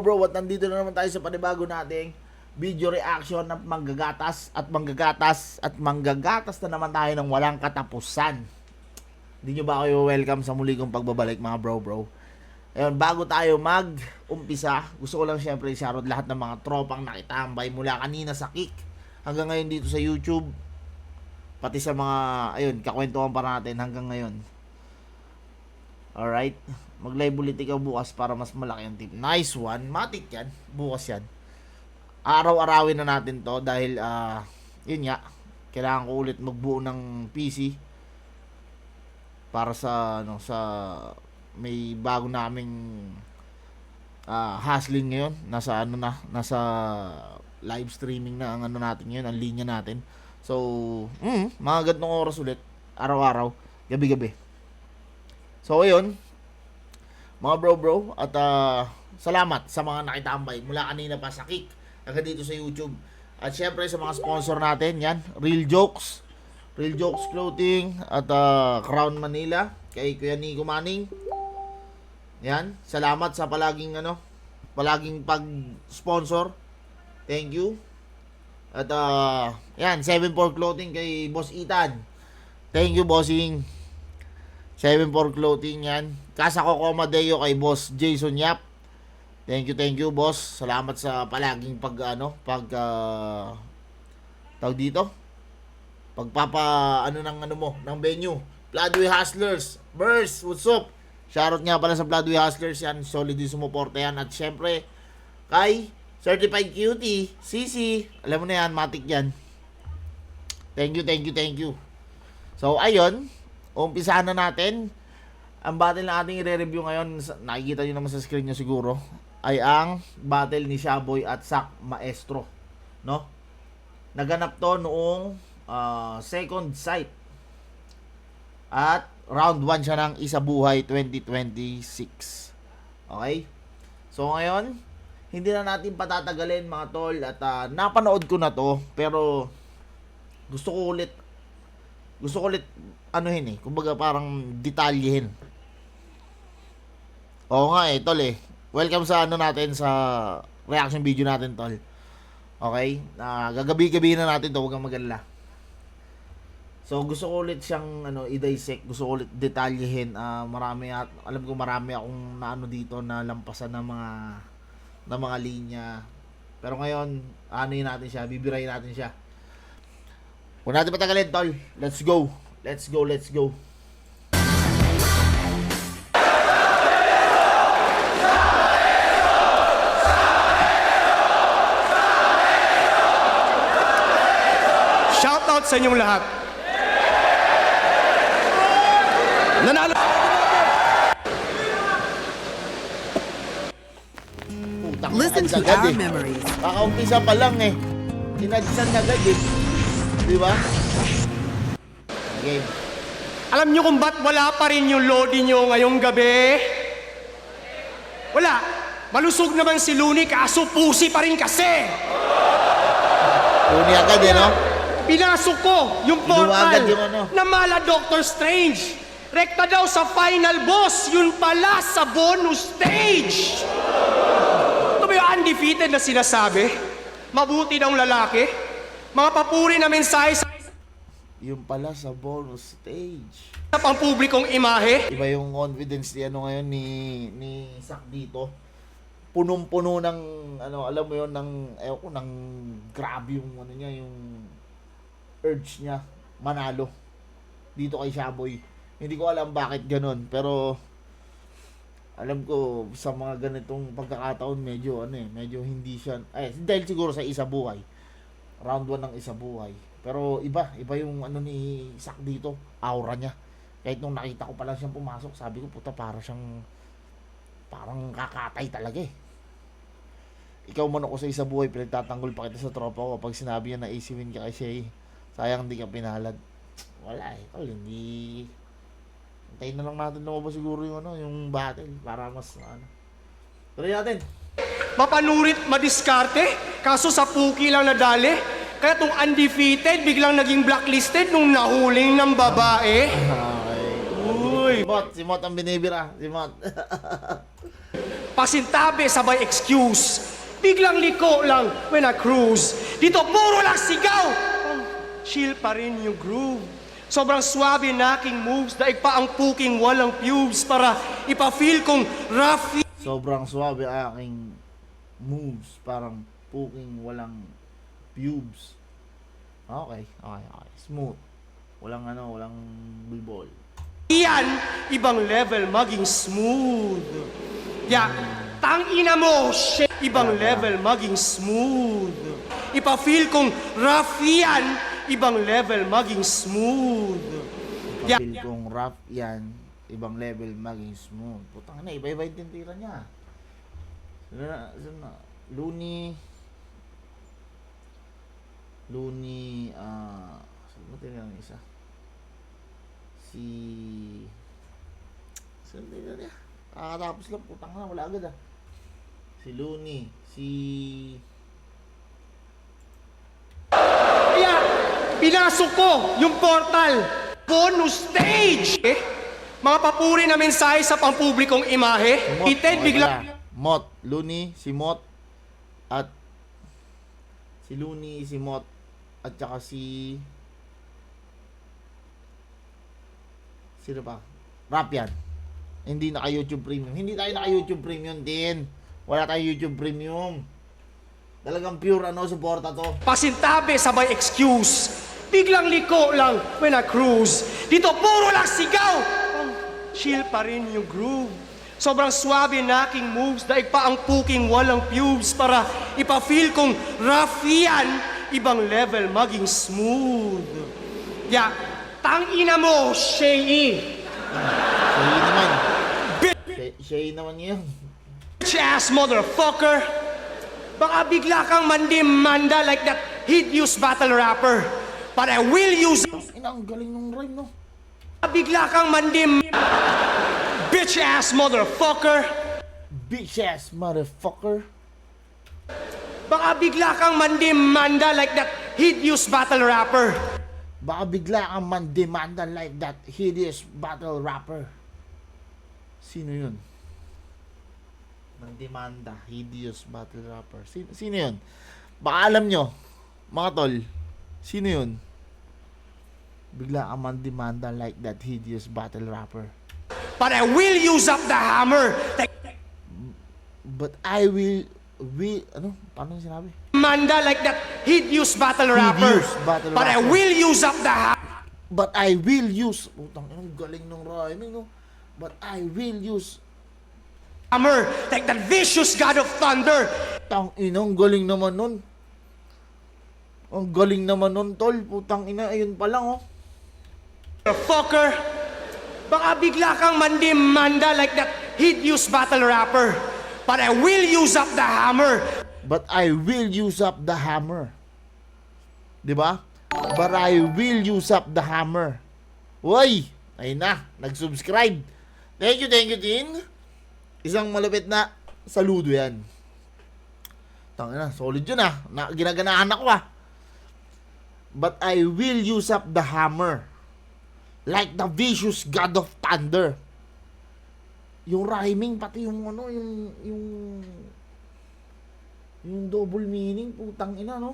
bro, at nandito na naman tayo sa panibago nating video reaction ng manggagatas na naman tayo ng walang katapusan. Hindi nyo ba kayo welcome sa muli kong pagbabalik mga bro? Ayun, bago tayo mag-umpisa, gusto ko lang syempre i-shoutout lahat ng mga tropang nakitambay mula kanina sa Kick hanggang ngayon dito sa YouTube, pati sa mga, ayun, kakwentuhan pa natin hanggang ngayon. Alright, mag-live ulit ikaw bukas para mas malaki ang tip. Nice one, matik yan, bukas yan. Araw-arawin na natin to dahil, yun nga, kailangan ko ulit magbuo ng PC para sa, sa may bago naming hustling ngayon. Nasa live streaming na ang natin ngayon, ang linya natin. So, mga gantong oras ulit, araw-araw, gabi-gabi. So, ayun, mga bro, at salamat sa mga nakitambay mula kanina pa sa Kick hanggang dito sa YouTube. At syempre sa mga sponsor natin, yan, Real Jokes Clothing at Crown Manila, kay Kuya Nico Manning. Yan, salamat sa palaging pag-sponsor. Thank you. At yan, 74 Clothing kay Boss Ethan. Thank you, bossing. 74 Clothing yan. Casa Cocomadeo kay Boss Jason Yap. Thank you, boss. Salamat sa palaging tawag dito. Ng venue. Bloodway Hustlers. Burst, what's up? Shoutout nga pala sa Bloodway Hustlers yan. Solid din sumuporta yan. At syempre, kay Certified Cutie, CC. Alam mo na yan, matik yan. Thank you. So, ayun. Umpisahan na natin. Ang battle na ating i-review ngayon, nakikita nyo naman sa screen nyo siguro, ay ang battle ni Shaboy at Sak Maestro, no? Naganap to noong second sight. At round 1 siya ng Isa Buhay 2026. Okay? So ngayon, hindi na natin patatagalin mga tol, at napanood ko na to, pero gusto ko ulit kumbaga parang detalyehin. Oo nga tol welcome sa natin sa reaction video natin tol. Okay? Gagabi-gabi na natin to, huwag kang mag-alala. So gusto ko ulit siyang i-dissect, gusto ko ulit detalyehin. Alam ko marami akong dito na lampasan ng mga linya. Pero ngayon, natin siya, bibirayin natin siya. Huwag natin patagalin tol. Let's go. Shoutout sa inyong lahat. Nanalo. Listen to our memories. Kakaumpisa pa lang Tinadsan na agad Di ba? Game. Alam nyo kung ba't wala pa rin yung Lodi nyo ngayong gabi? Wala. Malusog naman si Looney, kaso pusi pa rin kasi. Looney agad no? Pinasok ko yung portal yung na mala Doctor Strange. Rekta daw sa final boss, yun pala sa bonus stage. Ito ba yung undefeated na sinasabi? Mabuti daw lalaki. Mga papuri na mensahe sa yung pala sa bonus stage. Sa pampublikong imahe. Iba yung confidence ngayon ni Sak dito. Punong-puno ng alam mo yon, ng grabe yung niya, yung urge niya manalo dito kay Shaboy. Hindi ko alam bakit ganun, pero alam ko sa mga ganitong pagkakataon medyo hindi siya dahil siguro sa Isa Buhay. Round 1 ng Isa Buhay. Pero iba yung ni Sak dito, aura niya. Kahit nung nakita ko pa lang siyang pumasok, sabi ko puta parang kakatay talaga Ikaw man ako sa Isa Buhay, pinagtatanggol pa kita sa tropa ko pag sinabi niya na AC win ka kay Shay. Sayang hindi ka pinalad. Wala hindi. Antayin na lang natin lumabas siguro yung battle para mas Tuloy natin. Mapanurit, madiskarte, kaso sa puki lang nadali. Kaya tong undefeated, biglang naging blacklisted nung nahuling ng babae. Okay. Uy! Si Mot ang binibira. Si Mot. pasintabi sabay excuse. Biglang liko lang when I cruise. Dito puro lang sigaw. Chill pa rin yung groove. Sobrang swabe na aking moves. Daig pa ang puking walang pubes para ipa-feel kong rough. Sobrang suwabe aking moves. Parang puking walang pubes. Okay. Smooth. Walang bulbol. Yan, ibang level maging smooth. Yeah, tangina mo, shit. Ibang level maging smooth. Ipa-feel kong rough yan, ibang level maging smooth. Yeah. Kapil kong rough yan, ibang level maging smooth. Putang na, iba-iba yung tintira niya. Looney, saan ba tira ng isa? Saan tira niya? Kakatapos lang, putang na, wala agad ah. Si Looney, Kaya, pinasok ko yung portal. Bonus stage! Mga papuri na mensahe sa pampublikong imahe. Ited bigla. Mot, Looney, si Mot, at si Looney, si Mot, at saka sino pa? Rap yan. Hindi naka-YouTube Premium. Hindi tayo naka-YouTube Premium din. Wala tayong YouTube Premium. Talagang pure suporta to. Pasintabi sabay excuse. Biglang liko lang when I cruise. Dito puro lang sigaw. Chill pa rin yung groove. Sobrang swabe na aking moves. Daig pa ang puking walang pubes para ipa-feel kong rough yan. Ibang level maging smooth. Yeah, tangina mo, Shay. Shay naman yun. Bitch-ass motherfucker. Baka bigla kang mandimanda like that hideous battle rapper. But I will use... Ang galing nung rhyme, no? Bigla kang bitch-ass motherfucker. Bitch-ass motherfucker. Baka bigla kang mandimanda like that hideous battle rapper. Baka bigla kang mandemanda like that hideous battle rapper. Sino yun? Mandemanda, hideous battle rapper. Sino yun? Baka alam nyo, mga tol. Sino yun? Bigla kang mandemanda like that hideous battle rapper. But I will use up the hammer. But I will Paano yung sinabi? Manda like that hideous battle rapper. Hideous battle But I rapper. will use up the hammer. But I will use... Putang, ang galing ng rhyming, no? But I will use... Hammer, like that vicious god of thunder. Tang ina, ang galing naman nun. Ang galing naman nun, tol. Putang ina, ayun pa lang, oh. Fucker. Baka bigla kang mandimanda like that hideous battle rapper. But I will use up the hammer. But I will use up the hammer. Diba? But I will use up the hammer. Uy! Ayun na, nag-subscribe. Thank you, Tin. Isang malupit na saludo yan. Tangina, solid yun ah. Ginaganahan ako ah. But I will use up the hammer. Like the vicious god of thunder. Yung rhyming, pati yung yung double meaning, putang ina, no?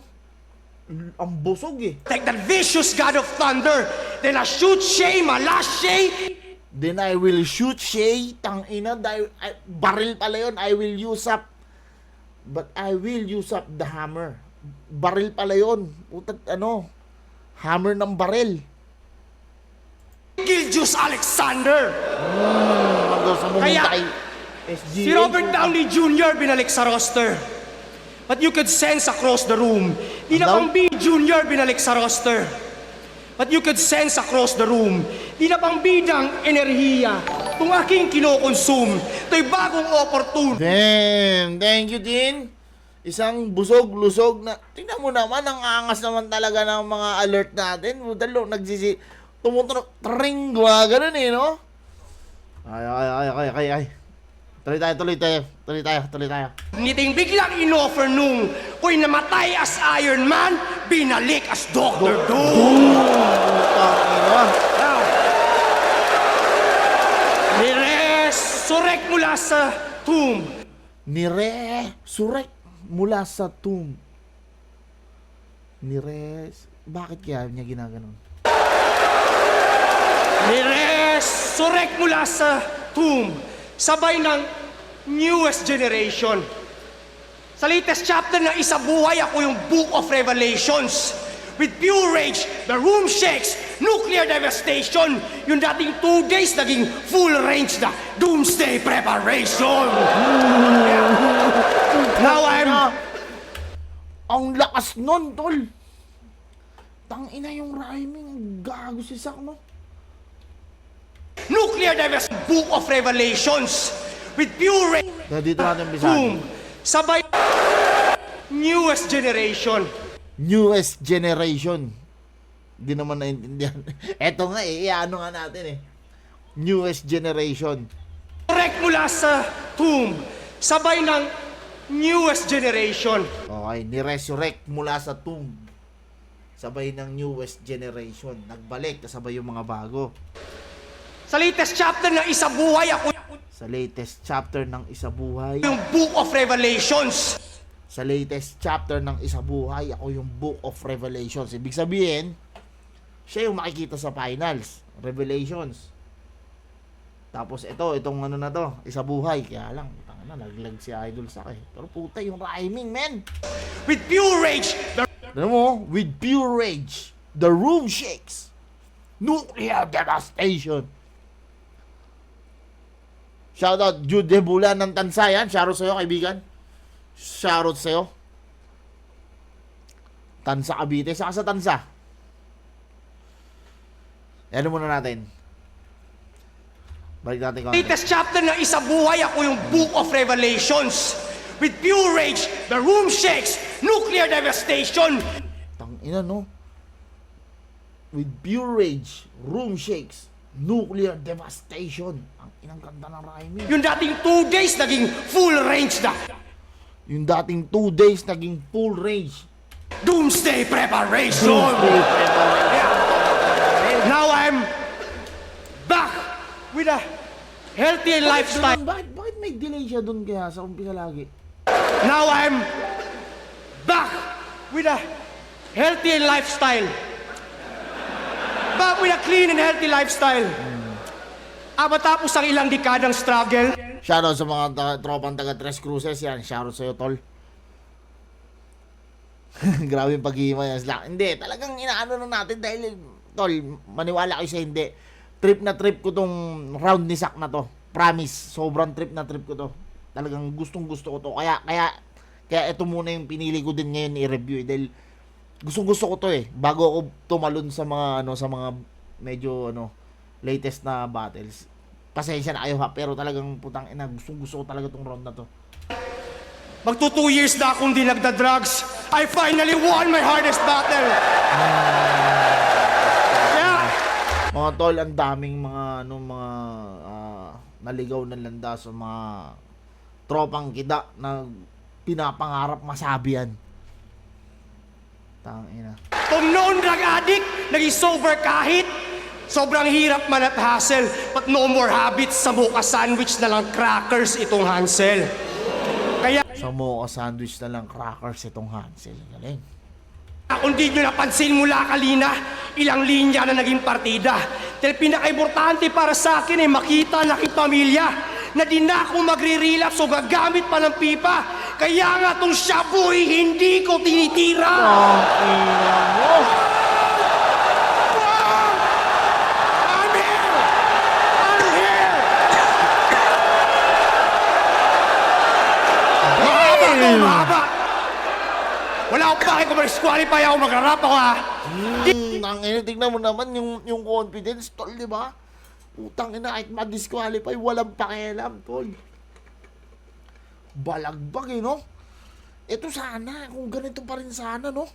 Ang busog eh. Like that vicious god of thunder. Then I shoot Shay, malash Shay. Then I will shoot Shay, tang ina, baril pala yun, I will use up. But I will use up the hammer. Baril pala yun. Putat, hammer ng baril. Gildius Alexander. Hanggang sa Kaya, mumunta kay SGA. Si Robert Downey Jr. binalik sa roster. But you could sense across the room. Di na pang B Jr. binalik sa roster. But you could sense across the room. Di na pang bidang enerhiya. Kung aking kinokonsume, ito'y bagong opportunity. Damn, thank you, Tin. Isang busog-lusog na, tingnan mo naman, ang angas naman talaga ng mga alert natin. Budalo, tumutunog, tring, ganun eh, no? Ay. Tuloy tayo. Ngiting biglang inoffer nung ko'y namatay as Iron Man, binalik as Dr. Doom. Niresurrect mula sa tomb. Niresurrect mula sa tomb. Bakit kaya niya ginaganon? Niresurrect mula sa tomb. Sabay ng newest generation. Sa latest chapter ng Isabuhay, ako yung Book of Revelations. With pure rage, the room shakes, nuclear devastation. Yung dating 2 days, naging full range na doomsday preparation. Now I'm... Ang lakas nun, tol. Tangina yung rhyming. Gago si Sak, no? Nuclear devastation. Book of Revelations. With pure rage, Dito natin boom. bisahin. Sabay... Newest generation. Newest generation. Di naman naintindihan. Eto nga ano nga natin Newest generation. Correct mula sa tomb. Sabay ng newest generation. Okay, ni-resurrect mula sa tomb. Sabay ng newest generation. Nagbalik, kasabay yung mga bago. Sa latest chapter ng Isabuhay, ako Sa latest chapter ng Isabuhay. yung Book of Revelations. Sa latest chapter ng Isabuhay, ako yung Book of Revelations. Ibig sabihin, siya yung makikita sa finals. Revelations. Tapos itong ano na to, Isabuhay. Kaya lang, naglag si Idol sa akin. Pero puta, yung rhyming, men. With pure rage, the Alam mo, with pure rage, the room shakes. Nuclear devastation. Shoutout Jude Debulan ng Tansayan. Shoutout sa'yo, kaibigan. Shoutout sa'yo. Tansa Cavite. Saka sa Tansa. Ano muna natin? Balik natin konti. latest chapter ng Isabuhay, ako yung Book of Revelations. With pure rage, the room shakes, nuclear devastation. Tangina, no? With pure rage, room shakes, nuclear devastation. Ang inang ganda ng rhyming. Yung dating 2 days, naging full range na Yung dating 2 days, naging full range. doomsday preparation. Now I'm back with a healthy lifestyle. Bakit may delay siya dun kaya sa umpisa lagi? Now I'm back with a healthy lifestyle. Back with a clean and healthy lifestyle. Matapos ang ilang dekadang struggle, Shoutout sa mga tropang taga Tres Cruces yan. Shoutout sa'yo, tol. Grabe yung paghihimay. Hindi, talagang inaano na natin dahil, tol, maniwala kayo sa hindi. Trip na trip ko tong round ni Sak na to. Promise, sobrang trip na trip ko to. Talagang gustong gusto ko to. Kaya ito muna yung pinili ko din ngayon i-review dahil gustong gusto ko to bago ako tumalon sa mga sa mga medyo latest na battles. Pasensya na kayo ha, pero talagang putang ina, gustong gusto ko talaga tong round na to. magto 2 years na akong di nagda-drugs. I finally won my hardest battle. Yeah. Mga tol, ang daming mga naligaw na landas o mga tropang kida na pinapangarap masabi yan. Tangina. Kung noon drug addict, naging sober kahit sobrang hirap man at hassle, but no more habits, sa mocha sandwich na lang crackers itong Hansel. Kaya Sa mocha sandwich na lang crackers itong Hansel. Galing. kung di nyo napansin mula kalina, ilang linya na naging partida. Dahil pinaka-importante para sa akin ay makita na pamilya na di na ako magre-relapse o gagamit pa ng pipa. Kaya nga tong shabuy hindi ko tinitira. I'm here! I'm here! Mahaba! Wala akong bakit kung mag-disqualify ako, mag-rap ako ha. Tingnan mo naman yung confidence, tol, di ba? Utang ina, kahit ma-disqualify, walang pakialam, tol. Balagbag no? Ito sana, kung ganito pa rin sana, no?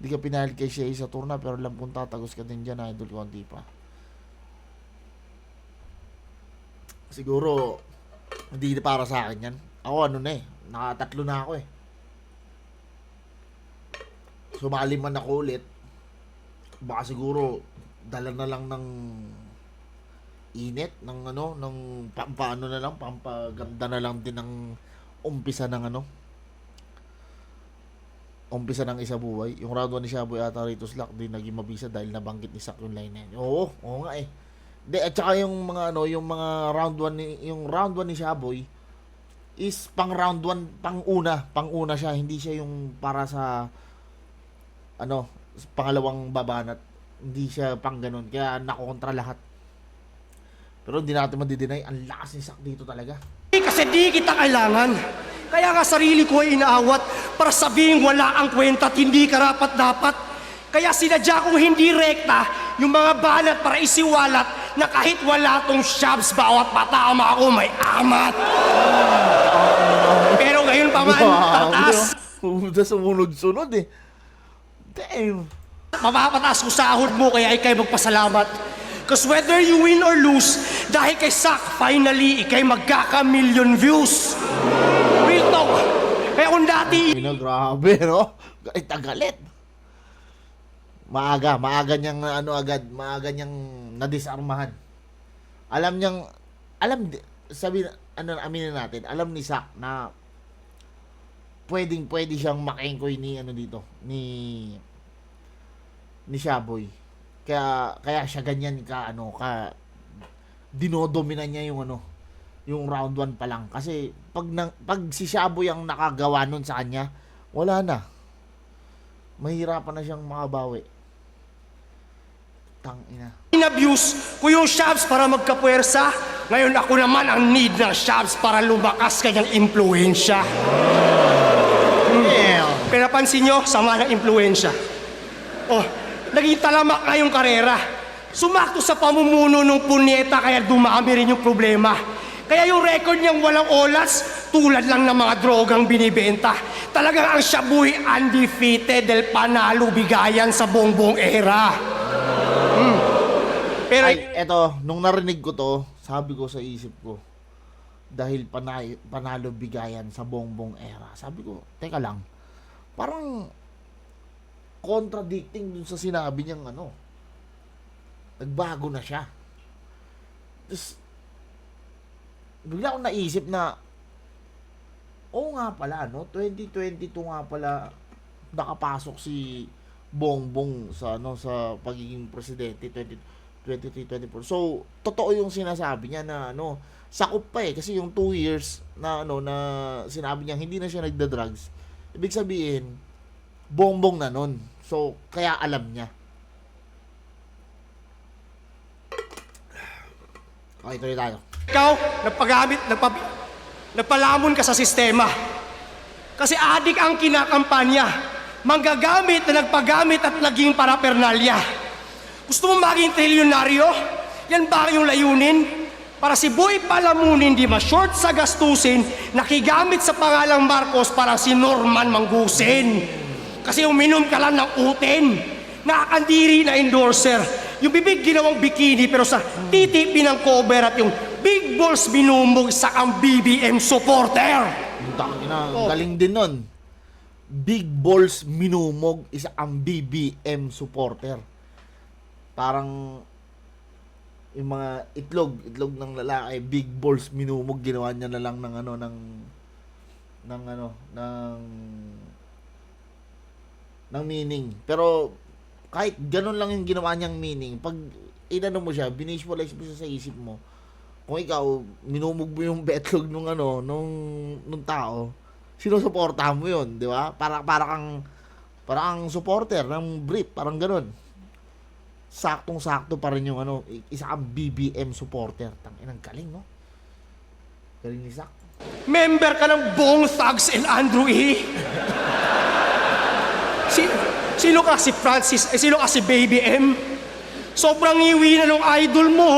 Hindi ka pinahal kay Shea sa turna, pero alam kong tatagos ka din dyan, Idol, konti pa. Siguro, hindi para sa akin yan. Ako, nakatatlo na ako Sumali man ako ulit, baka siguro dala na lang ng init ng ano, ng pampaano na lang, pampaganda na lang din ng umpisa ng ano, umpisa ng isa buhay. Yung round 1 ni Shaboy ata rito Slack din naging mabisa dahil nabanggit ni Sak yung line na yun. Oo nga eh. De, at saka yung mga ano, yung mga round 1 ni yung round 1 ni Shaboy is pang round 1, pang una siya, hindi siya yung para sa ano, pangalawang babanat. Hindi siya pang ganun, kaya nakontra lahat. Pero hindi natin madideny, ang lakas ni Sak dito talaga. Kasi di kita kailangan. Kaya nga sarili ko ay inaawat para sabihin wala ang kwenta at hindi karapat-dapat. Kaya sinadya kong hindi rekta yung mga banat para isiwalat na kahit wala tong shabs, bawat patama ako may amat. Pero ngayon pa man, tatas. Pumunta sumunod-sunod eh. Damn. Mapapataas ko sahod mo kaya ikay magpasalamat. Cause whether you win or lose, dahil kay Sak, finally, ikay magkaka-million views. Real talk. Kaya kung dati... Grabe, no? Galit na galit. Maaga niyang maaga niyang nadisarmahan. Aminin natin, alam ni Sak na pwede siyang makengkoy ni ni Shaboy. Kaya siya ganyan ka dinodomina niya yung round 1 pa lang kasi pag si Shaboy ang nakagawa nun sa kanya, wala na. Mahirapan na siyang makabawi. Tangina. In-abuse ko yung shabs para magkapuwersa. Ngayon ako naman ang need ng shabs para lumakas kanyang impluensya. Pero pansin nyo, sama ng impluensya. Naging talamak na yung karera. Sumakto sa pamumuno ng punyeta kaya dumami rin yung problema. Kaya yung record niyang walang olas, tulad lang ng mga drogang binibenta. Talagang ang Shaboy undefeated dahil panalo bigayan sa buong era. Pero eto, nung narinig ko to, sabi ko sa isip ko, dahil panalo bigayan sa buong era. Sabi ko, teka lang, parang contradicting dun sa sinabi niyang nagbago na siya. Tapos bigla akong naisip na nga pala 2022 nga pala nakapasok si Bongbong sa sa pagiging presidente 2023-24. So totoo yung sinasabi niya na sakop pa kasi yung 2 years na na sinabi niya hindi na siya nagda-drugs. Ibig sabihin Bongbong na nun. So, kaya alam niya. Okay, tuloy tayo. ikaw, nagpalamon ka sa sistema. Kasi adik ang kinakampanya. Manggagamit na nagpagamit at naging parapernalya. Gusto mo maging trilyonaryo? Yan ba yung layunin? Para si Boy Palamunin di ma-short sa gastusin, nakigamit sa pangalang Marcos para si Norman Manggusin. Kasi uminom ka lang ng uten. Nakakandiri na endorser. Yung bibig ginawang bikini pero sa titi pinang-cover at yung big balls binumog sa ang BBM supporter. Galing din nun. Big balls minumog isa ang BBM supporter. Parang yung mga itlog ng lalaki, big balls minumog, ginawa niya na lang ng meaning. Pero kahit ganun lang yung ginawa niyang meaning, pag mo siya, binvisualize mo siya sa isip mo, kung ikaw minumog mo yung betlog nung tao, sinusuportahan mo yun, di ba? Para kang supporter ng brief, parang ganun. Saktong-sakto pa rin yung isa kang BBM supporter. Tanginang galing, no? Galing ni Sak. Member ka ng Bong Thugs and Andrew E. Sino ka si Francis? Sino ka si Baby M? Sobrang iwi na ng idol mo.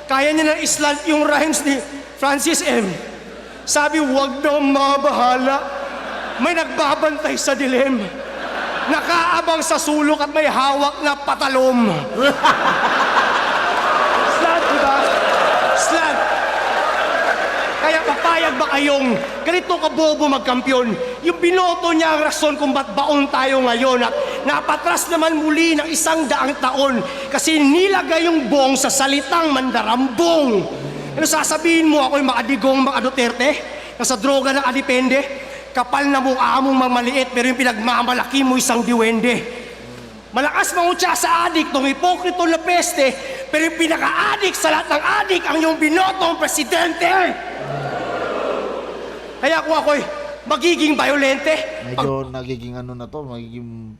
Kaya niya ng islant yung rhymes ni Francis M. Sabi, wag na mabahala. May nagbabantay sa dilim. Nakaabang sa sulok at may hawak na patalom. Slant, diba? Slant. Kaya Papayag ba kayong ganito kabobo magkampiyon? Yung binoto niya ang rason kung ba't baon tayo ngayon at napatras naman muli ng 100 taon kasi nilagay yung bong sa salitang mandarambong. Ano sasabihin mo ako'y makadigong mga Duterte? Nasa droga na adipende? Kapal na mukha mong mamaliit pero yung pinagmamalaki mo isang diwende. Malakas mangutya sa adik tong hipokrito na peste, pero yung pinaka-adik sa lahat ng adik ang yung binotong presidente. Kaya kung ako'y magiging violente, Medyo nagiging ano na to, magiging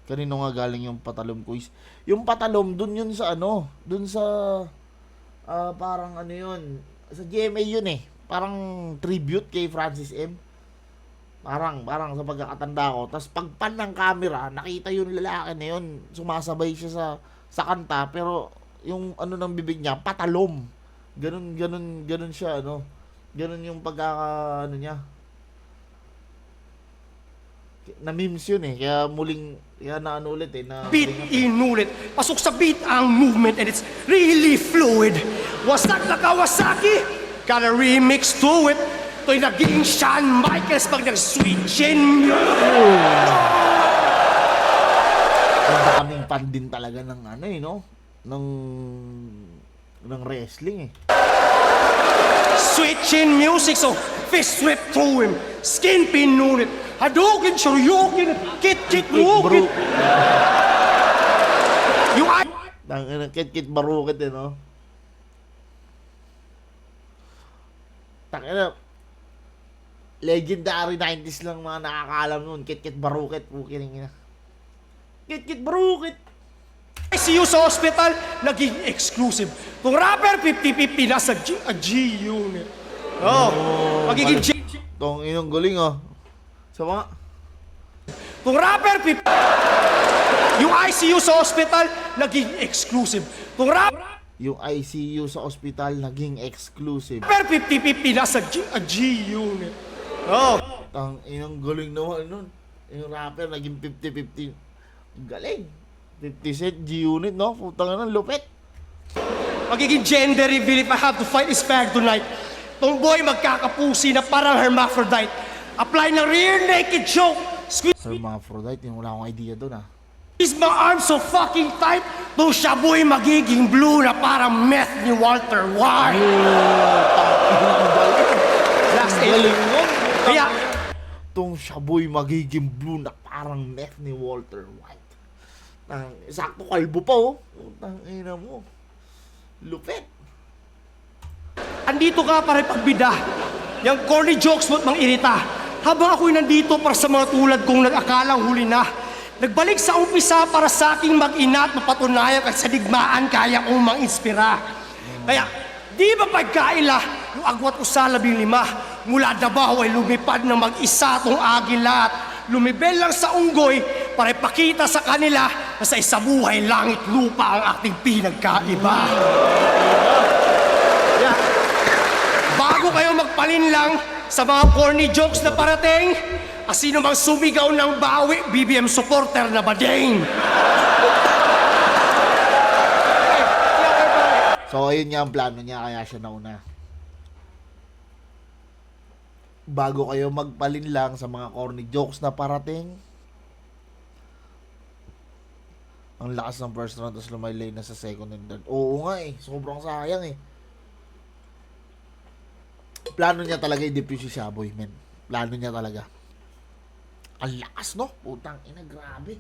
kanino nga galing yung patalom quiz? Yung patalom, dun yun sa ano, dun sa, parang ano yun, sa GMA yun eh. Parang tribute kay Francis M. Parang sa pagkakatanda ko. Tapos pagpan ng camera, nakita yung lalaki na yun, sumasabay siya sa kanta, pero yung ano ng bibig niya, patalom. Ganun siya, ano. Ganun yung ano niya. Na-memes yun eh. Kaya naano ulit eh. beat inulit. Pasok sa beat ang movement and it's really fluid. Wasak na Kawasaki, got a remix to it. Ito'y naging Shawn Michaels pag nag-switchin. Ang daming fan din talaga ng ano eh, no? Ng wrestling eh. Switchin music, so fist whip to him, skin pinunit, Hadouken, Shoryuken, kit rukit. Yung Kit barukit eh, no? Tangina, legendary 90s lang mga nakakaalam nun. Kit barukit, pukiring ina. Kit barukit. ICU sa hospital, naging exclusive. Kung rapper, 50-50 nasa G unit. Magiging G. Tong inong guling oh. Sa mga Kung rapper, yung ICU sa hospital, naging exclusive. Kung rapper, yung ICU sa ospital naging exclusive. 50-50 nasa G unit. Tang inong guling naman nun. Yung rapper naging 50-50. Galing. 50 Cent G-Unit, no? Putang na, lupit. Magiging gender reveal if I have to fight this fag tonight. Tomboy magkakapusi na parang hermaphrodite. Apply ng rear naked choke. Hermaphrodite, yung wala akong idea doon ah. Squeeze my arms so fucking tight. Tong shaboy magiging blue na parang meth ni Walter White. Last Galing nun. Kaya, Tong shaboy magiging blue na parang meth ni Walter White. Sakto kalbo pa oh. Tang ina mo. Lupit. andito ka para pagbida. Yung corny jokes mo't mang irita. Habang ako'y nandito para sa mga tulad kong nag-akalang huli na. Nagbalik sa umpisa para sa aking mag-ina at mapatunayan at sa digmaan kaya kong mang-inspira. Kaya, di ba pagkaila, yung agwat ko sa 15, mula Davao ay lumipad ng mag-isa tong agila at lumibel lang sa unggoy para ipakita sa kanila na sa isabuhay langit lupa ang ating pinagkaiba. Yeah. Bago kayo magpalinlang sa mga corny jokes na parating, sino mang sumigaw ng bawi, BBM supporter na bading. So, ayun nga ang plano niya, kaya siya nauna. Bago kayo magpalin lang sa mga corny jokes na parating, ang lakas ng first round, tapos lumaylay na sa second and third. Oo nga eh, sobrang sayang eh. Plano niya talaga i-defuse si Shaboy, men. Plano niya talaga. Ang lakas, no? Putang ina, grabe.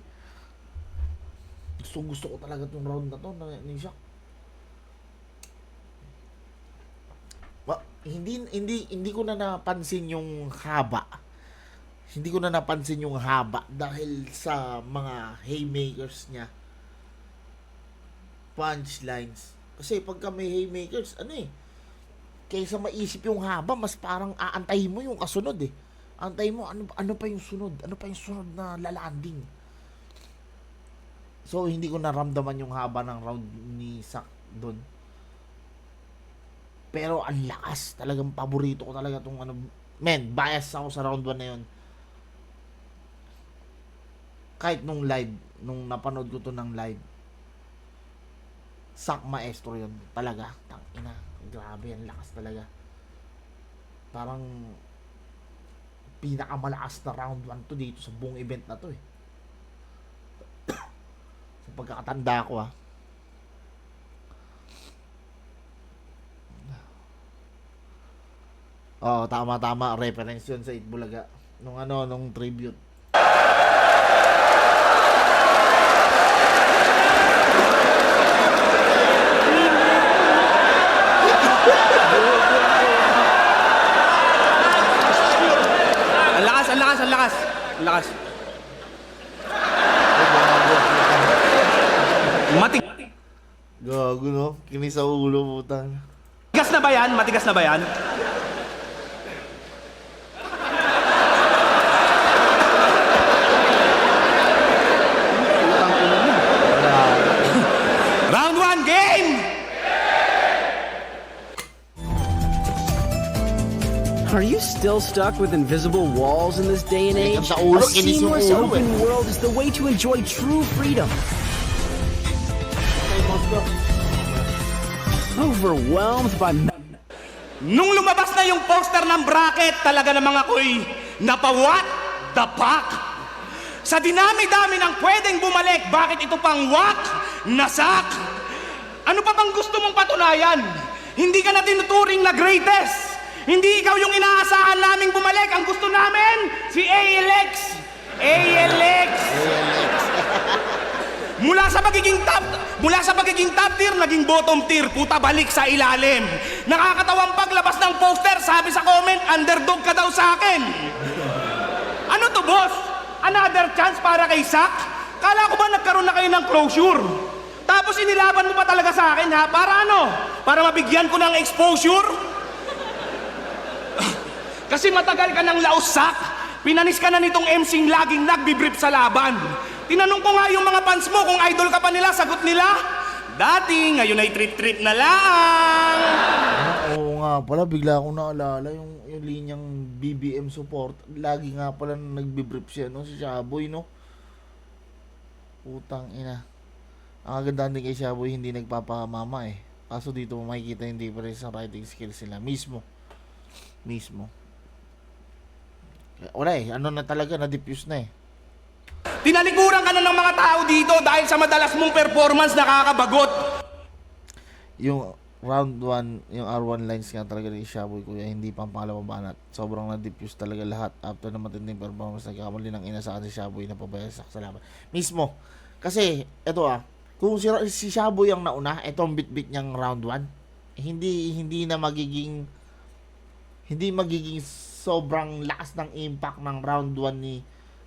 Gusto ko talaga itong round na to, ni Shaq. Hindi ko na napansin yung haba. Hindi ko na napansin yung haba dahil sa mga haymakers niya. Punchlines. Kasi pagka may haymakers, kaysa maisip yung haba, mas parang aantayin mo yung kasunod eh. Antayin mo, ano pa yung sunod? Ano pa yung sunod na lalanding? So, hindi ko naramdaman yung haba ng round ni Sak doon. Pero ang lakas. Talagang paborito ko talaga tong Men, bias ako sa round 1 na yun. Kahit nung live, nung napanood ko to ng live, Sak maestro yun. Talaga. Tangina. Grabe, ang lakas talaga. Parang pinakamalakas na round 1 to dito sa buong event na to eh. Sa pagkakatanda ko Oo, tama. Reference yun sa Itbulaga. Nung tribute. Ang lakas. Gago, no? Kinis sa ulo, putang. Matigas na ba yan? Matigas na ba yan? Round 1, game! Are you still stuck with invisible walls in this day and age? Sa ulo, A kinis yung seamless ulo, open world is the way to enjoy true freedom. Overwhelmed by Nung lumabas na yung poster ng bracket, talaga namang ako'y napawat the fuck. Sa dinami-dami ng pwedeng bumalik, bakit ito pang wak, nasak? Ano pa bang gusto mong patunayan? Hindi ka na tinuturing na greatest. Hindi ikaw yung inaasahan naming bumalik. Ang gusto namin, si ALX. Mula sa pagiging top tier, naging bottom tier, puta balik sa ilalim. Nakakatawang paglabas ng poster, sabi sa comment, underdog ka daw sa akin. Ano to, boss? Another chance para kay Sak? Kala ko ba nagkaroon na kayo ng closure? Tapos inilaban mo pa talaga sa akin, ha? Para ano? Para mabigyan ko ng exposure? Kasi matagal ka ng laos-sak. Pinanis ka na nitong MC'ng laging nagbibrief sa laban. Tinanong ko nga yung mga fans mo kung idol ka pa nila, sagot nila, dati, ngayon ay trip-trip na lang. Oo nga pala, bigla akong naalala yung linyang BBM support. Lagi nga pala nagbibrief siya, no? Si Shaboy, no? Putang ina. Ang agandaan din kay Shaboy, hindi nagpapakamama eh. Kaso dito makikita yung difference sa writing skills nila. Mismo. Wala eh, ano na talaga, na-diffuse na eh. Tinalikuran ka na ng mga tao dito dahil sa madalas mong performance nakakabagot. Yung round 1, yung R1 lines nga talaga ni Shaboy, kuya, hindi pang pangalawang banat. Sobrang na-diffuse talaga lahat. After na matinding performance, nagkakamali ng ina sa akin si Shaboy na pabayasak sa laban. Mismo. Kasi, eto kung si Shaboy ang nauna, etong bit-bit niyang round 1, hindi magiging sobrang lakas ng impact ng round 1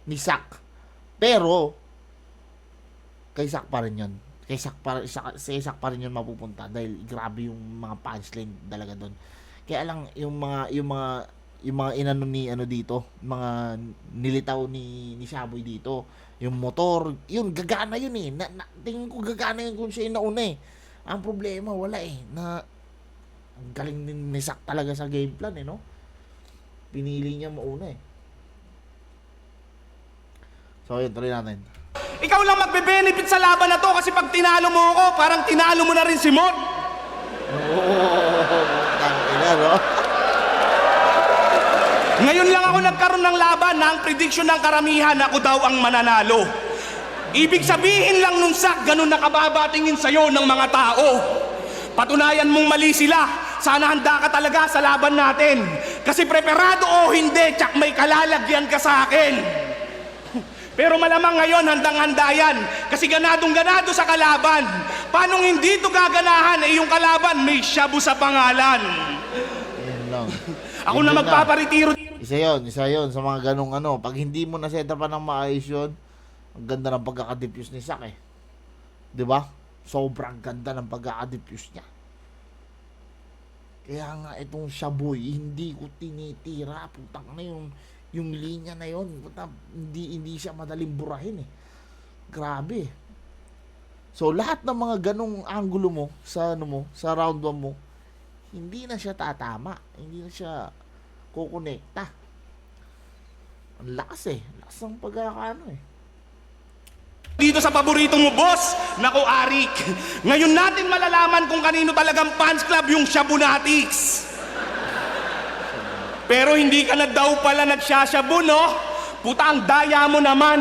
ni Sak. Pero kay Sak pa rin 'yon. Kay Sak pa rin 'yon mapupunta dahil grabe yung mga punchline talaga doon. Kaya lang yung mga inano ni dito, mga nilitaw ni Shaboy dito, yung motor, yun gagana yun eh. Tingin ko gagana yun kung siya yung nauna eh. Ang problema wala eh na ang galing ni Sak talaga sa game plan eh, no? Pinili niya mauna eh. So, yun, tuloy natin. Ikaw lang magbe-benefit sa laban na to kasi pag tinalo mo ako, parang tinalo mo na rin si Mod. Tangina, no? Ngayon lang ako nagkaroon ng laban na ang prediction ng karamihan ako daw ang mananalo. Ibig sabihin lang nung Sak, ganun nakababatingin sa'yo ng mga tao. Patunayan mong mali sila. Sana handa ka talaga sa laban natin. Kasi preparado o hindi, tsak may kalalagyan ka sa akin. Pero malamang ngayon handang-handa yan. Kasi ganadong-ganado sa kalaban. Paano hindi ito gaganahan? Eh yung kalaban may Shabu sa pangalan. Yan lang. Ako na magpaparitiro. Isa yun sa mga ganong pag hindi mo na set up ng maayos yun, ang ganda ng pagkaka-diffuse ni Sak eh. 'Di ba? Sobrang ganda ng pagkaka-diffuse niya. Kaya nga itong Shaboy, hindi ko tinitira. Putang na yung linya na yun. Hindi siya madaling burahin eh. Grabe. So lahat ng mga ganong angulo mo sa sa round 1 mo, hindi na siya tatama. Hindi na siya kukonekta. Ang lakas eh. Lakas ng pagkakaano eh. Dito sa paborito mo, boss, naku Arik. Ngayon natin malalaman kung kanino talagang fans club yung Shabunatics. Pero hindi ka na daw pala nagsasabon, no? Puta, ang daya mo naman.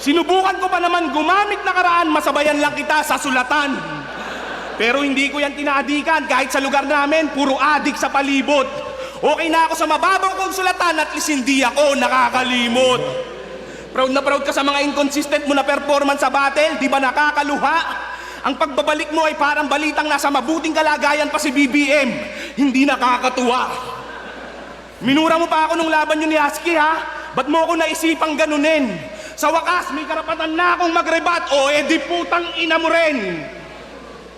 Sinubukan ko pa naman gumamit na karaan, masabayan lang kita sa sulatan. Pero hindi ko yan tinaadikan kahit sa lugar namin, puro adik sa palibot. Okay na ako sa mababang kong sulatan at least hindi ako nakakalimot. Proud na proud ka sa mga inconsistent mo na performance sa battle, di ba nakakaluha? Ang pagbabalik mo ay parang balitang nasa mabuting kalagayan pa si BBM. Hindi nakakatuwa. Minura mo pa ako nung laban yun ni Husky, ha? Ba't mo ako naisipang ganunin? Sa wakas, may karapatan na akong magrebat o edi putang ina mo rin.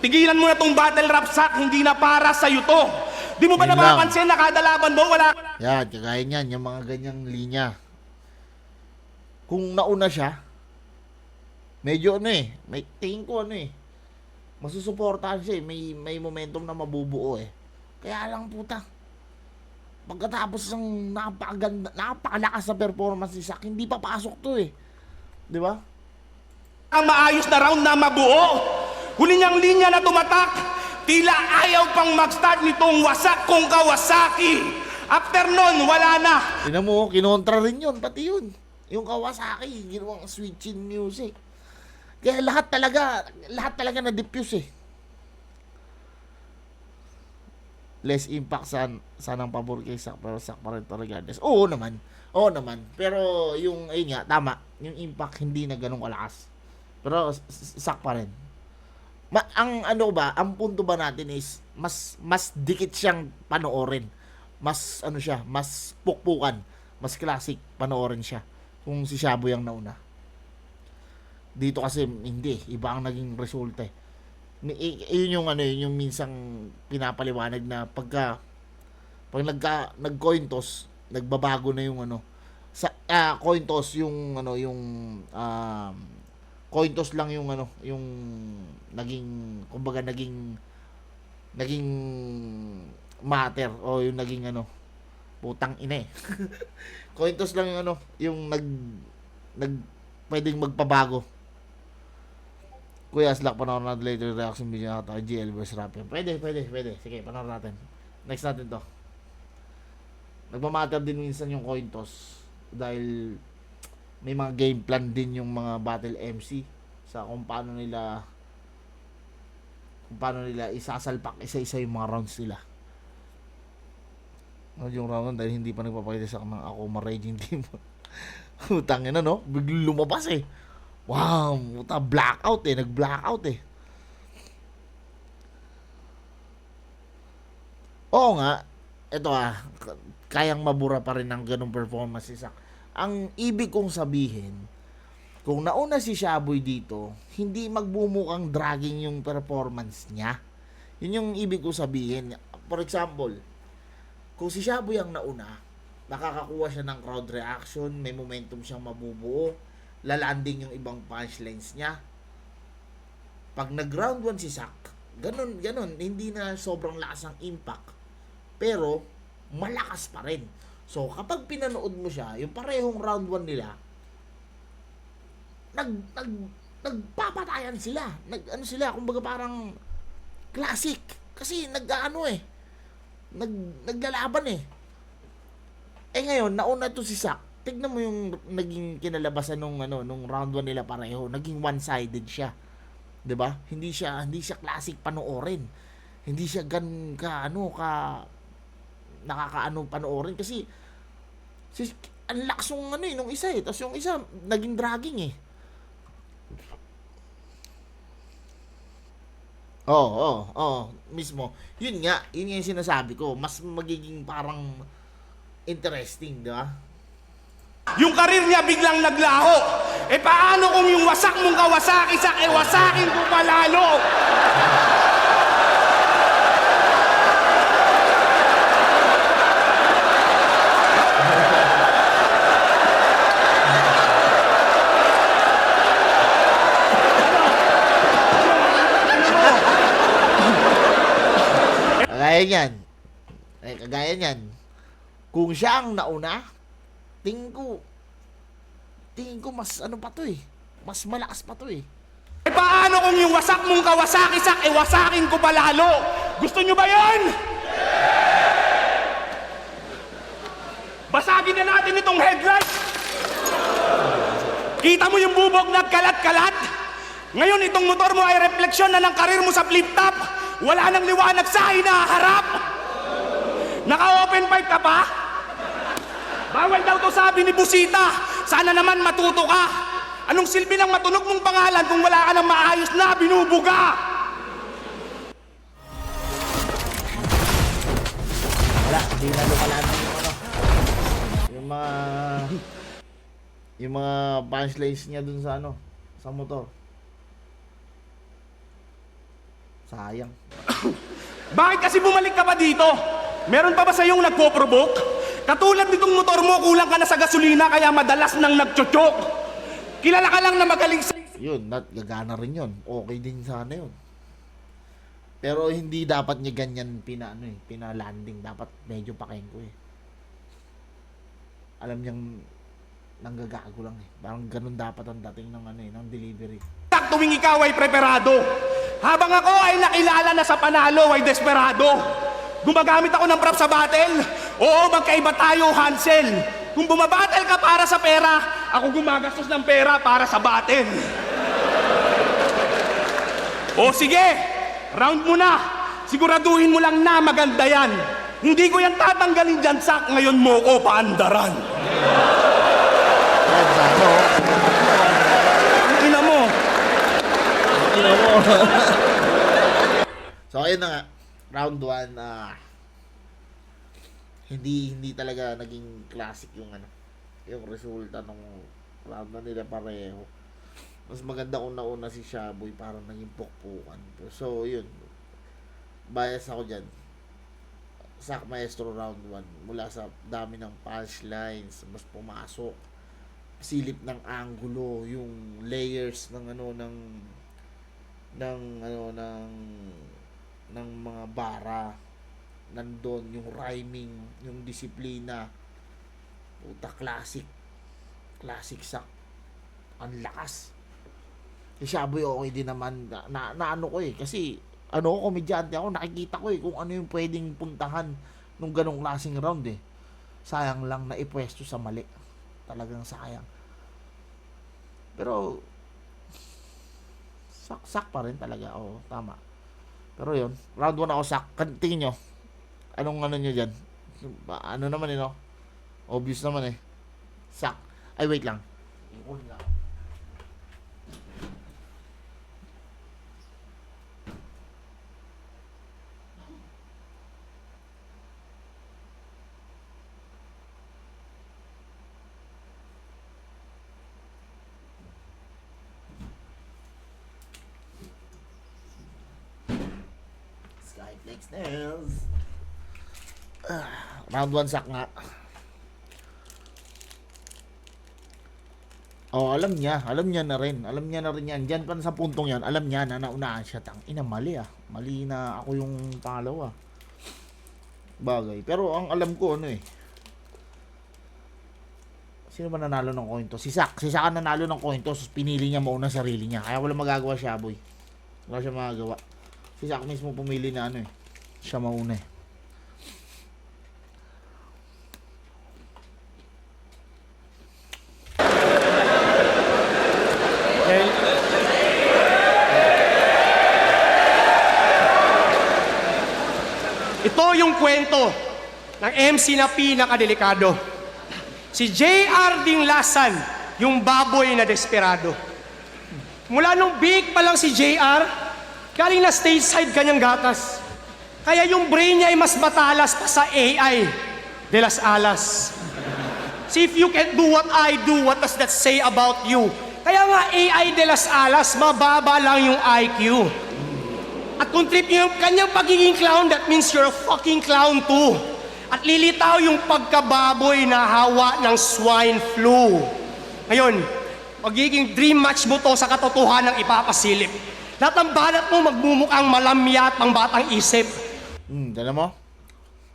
Tigilan mo na tong battle rap sack, hindi na para sa'yo to. Di mo ba Yun napapansin na kada laban mo wala... Yan, kagaya niyan, yung mga ganyang linya. Kung nauna siya, medyo ano eh, may tingin ko ano eh, masusuportahan siya eh, may momentum na mabubuo eh. Kaya lang puta, pagkatapos ng napakalakas na performance ni Zack, hindi pa pasok to eh. Di ba? Ang maayos na round na mabuo. Huli niyang linya na tumatak. Tila ayaw pang mag-start nitong wasak kong Kawasaki. After nun, wala na. Tingnan mo, kinontra rin yun, pati yun. Yung Kawasaki, ginawang switching music. Kaya lahat talaga na-diffuse eh. Less impact sanang pabor kay Zack, pero Zack pa rin to regardless. Oo naman. Pero yung, ayun nga, tama. Yung impact hindi na ganun kalakas. Pero Zack pa rin. Ang punto ba natin is, mas dikit siyang panoorin. Mas pukpukan. Mas classic panoorin siya. Kung si Shaboy ang nauna. Dito kasi, hindi. Iba ang naging resulta eh. Yun yung minsang pinapaliwanag na pag nag-coin toss, nagbabago na yung coin toss yung coin toss lang yung yung naging kumbaga naging matter o yung naging putang ina eh. Coin toss lang yung yung pwedeng magpabago. Kuya Slack, panoorin natin later reaction video na GL vs Rapian. Pwede. Sige, panoorin natin. Next natin to. Nagmamatter din minsan yung coin toss dahil may mga game plan din yung mga battle MC sa kung paano nila isasalpak isa-isa yung mga rounds nila. Yung round dahil hindi pa nagpapakita sa mga Akuma Raging Team. Utangin na no, biglang lumabas eh. Wow, blackout eh, nag-blackout eh. Oo nga, ito kayang mabura pa rin ng ganung performance si Zack. Ang ibig kong sabihin, kung nauna si Shaboy dito, hindi magbumukang dragging yung performance niya. Yun yung ibig kong sabihin. For example, kung si Shaboy ang nauna, nakakakuha siya ng crowd reaction, may momentum siyang mabubuo, lalanding yung ibang punchlines niya. Pag nag-round 1 si Zack, ganun, hindi na sobrang lakas ang impact, pero malakas pa rin. So, kapag pinanood mo siya, yung parehong round 1 nila, nagpapatayan sila. Sila, kumbaga parang classic. Kasi naglalaban eh. Ngayon, nauna to si Zack. Tignan mo yung naging kinalabasan nung round 1 nila pareho. Naging one-sided siya. 'Di ba? Hindi siya classic panoorin. Hindi siya nakakaano panoorin kasi ang lakas nung isa eh. Tapos yung isa naging dragging eh. Oo, mismo. Yun nga yung sinasabi ko. Mas magiging parang interesting, 'di ba? Yung karir niya biglang naglaho. Paano kung yung wasak mong Kawasaki, Zack, wasakin ko pa lalo? Kagaya niyan. Kung siya ang nauna, tingin ko mas pa to eh. Mas malakas pa to eh. Paano kung yung wasak mong Kawasaki, Zack, wasakin ko pa lalo? Gusto nyo ba yun? Basagin na natin itong headlight! Kita mo yung bubog na kalat-kalat? Ngayon itong motor mo ay refleksyon na ng karir mo sa flip-top. Wala nang liwanag sa hinaharap. Naka-open pipe ka pa? Bawal daw to sabi ni Busita. Sana naman matuto ka. Anong silbi ng matunog mong pangalan kung wala ka ng maayos na binubuga? Wala, hindi na lumalaan yung ano. Yung mga punchlines niya dun sa ano, sa motor. Sayang. Bakit kasi bumalik ka pa dito? Meron pa ba sa iyong nagpo-provoke? Katulad nitong motor mo, kulang ka na sa gasolina kaya madalas nang nagchochok. Kilala ka lang na magaling sa... Yun, gagana rin yun. Okay din sana yun. Pero hindi dapat niya ganyan pina-landing. Dapat medyo pakengko eh. Alam niyang nanggagago lang eh. Parang ganun dapat ang dating ng ng delivery. Tuwing ikaw ay preparado. Habang ako ay nakilala na sa panalo ay desperado. Gumagamit ako ng prop sa battle. Oo, magkaiba tayo, Hansel. Kung bumabattle ka para sa pera, ako gumagastos ng pera para sa battle. O sige, round mo na. Siguraduhin mo lang na maganda yan. Hindi ko yan tatanggalin dyan, Sak. Ngayon mo ko paandaran. Yan, sana oh. Ina mo. So, ayun na nga. Round 1, hindi talaga naging classic yung yung resulta ng round na nila pareho. Mas maganda kung nauna si Shaboy, parang naging pukpukan. So, yun. Bias ako dyan. Sak Maestro round 1. Mula sa dami ng punchlines, mas pumasok. Silip ng angulo, yung layers ng ng mga bara. Nandun yung rhyming, yung disiplina. Puta, classic Sak. Ang lakas. Si Shaboy okay din naman na ano ko eh, kasi komedyante ako, nakikita ko eh kung ano yung pwedeng puntahan nung ganong klaseng round eh. Sayang lang na ipwesto sa mali. Talagang sayang. Pero sak pa rin talaga. Oo, tama. Pero yun, round 1 ako sak. Tingin nyo, anong nyo dyan? Ano naman eh, no? Obvious naman eh. Sak. Ay, wait lang. Skyflex Nails. Round 1 sak nga. Oh, alam niya na rin. Alam niya na rin yan. Diyan pa sa puntong yan, alam niya na naunahan siya. Ina, mali ah. Mali na ako yung pangalawa. Bagay. Pero ang alam ko, sino ba nanalo ng coin to? Si Sak. Si Sak ang nanalo ng coin to. Pinili niya mauna sarili niya. Kaya wala magagawa siya, boy. Wala siya magagawa. Si Sak mismo pumili na siya mauna eh. Ito yung kwento ng MC na pinakadelikado. Si J.R. Dinglasan, yung baboy na desperado. Mula nung big pa lang si J.R., galing na stage side kanyang gatas. Kaya yung brain niya ay mas matalas pa sa AI de las alas. See, if you can do what I do, what does that say about you? Kaya nga AI de las alas, mababa lang yung IQ. At kung trip niyo yung kanyang pagiging clown, that means you're a fucking clown too. At lilitaw yung pagkababoy na hawa ng swine flu. Ngayon, magiging dream match mo to sa katotohanan ng ipapasilip. Lahat ng banat mo magmumukhang malamya at pang batang isip. Dala mo?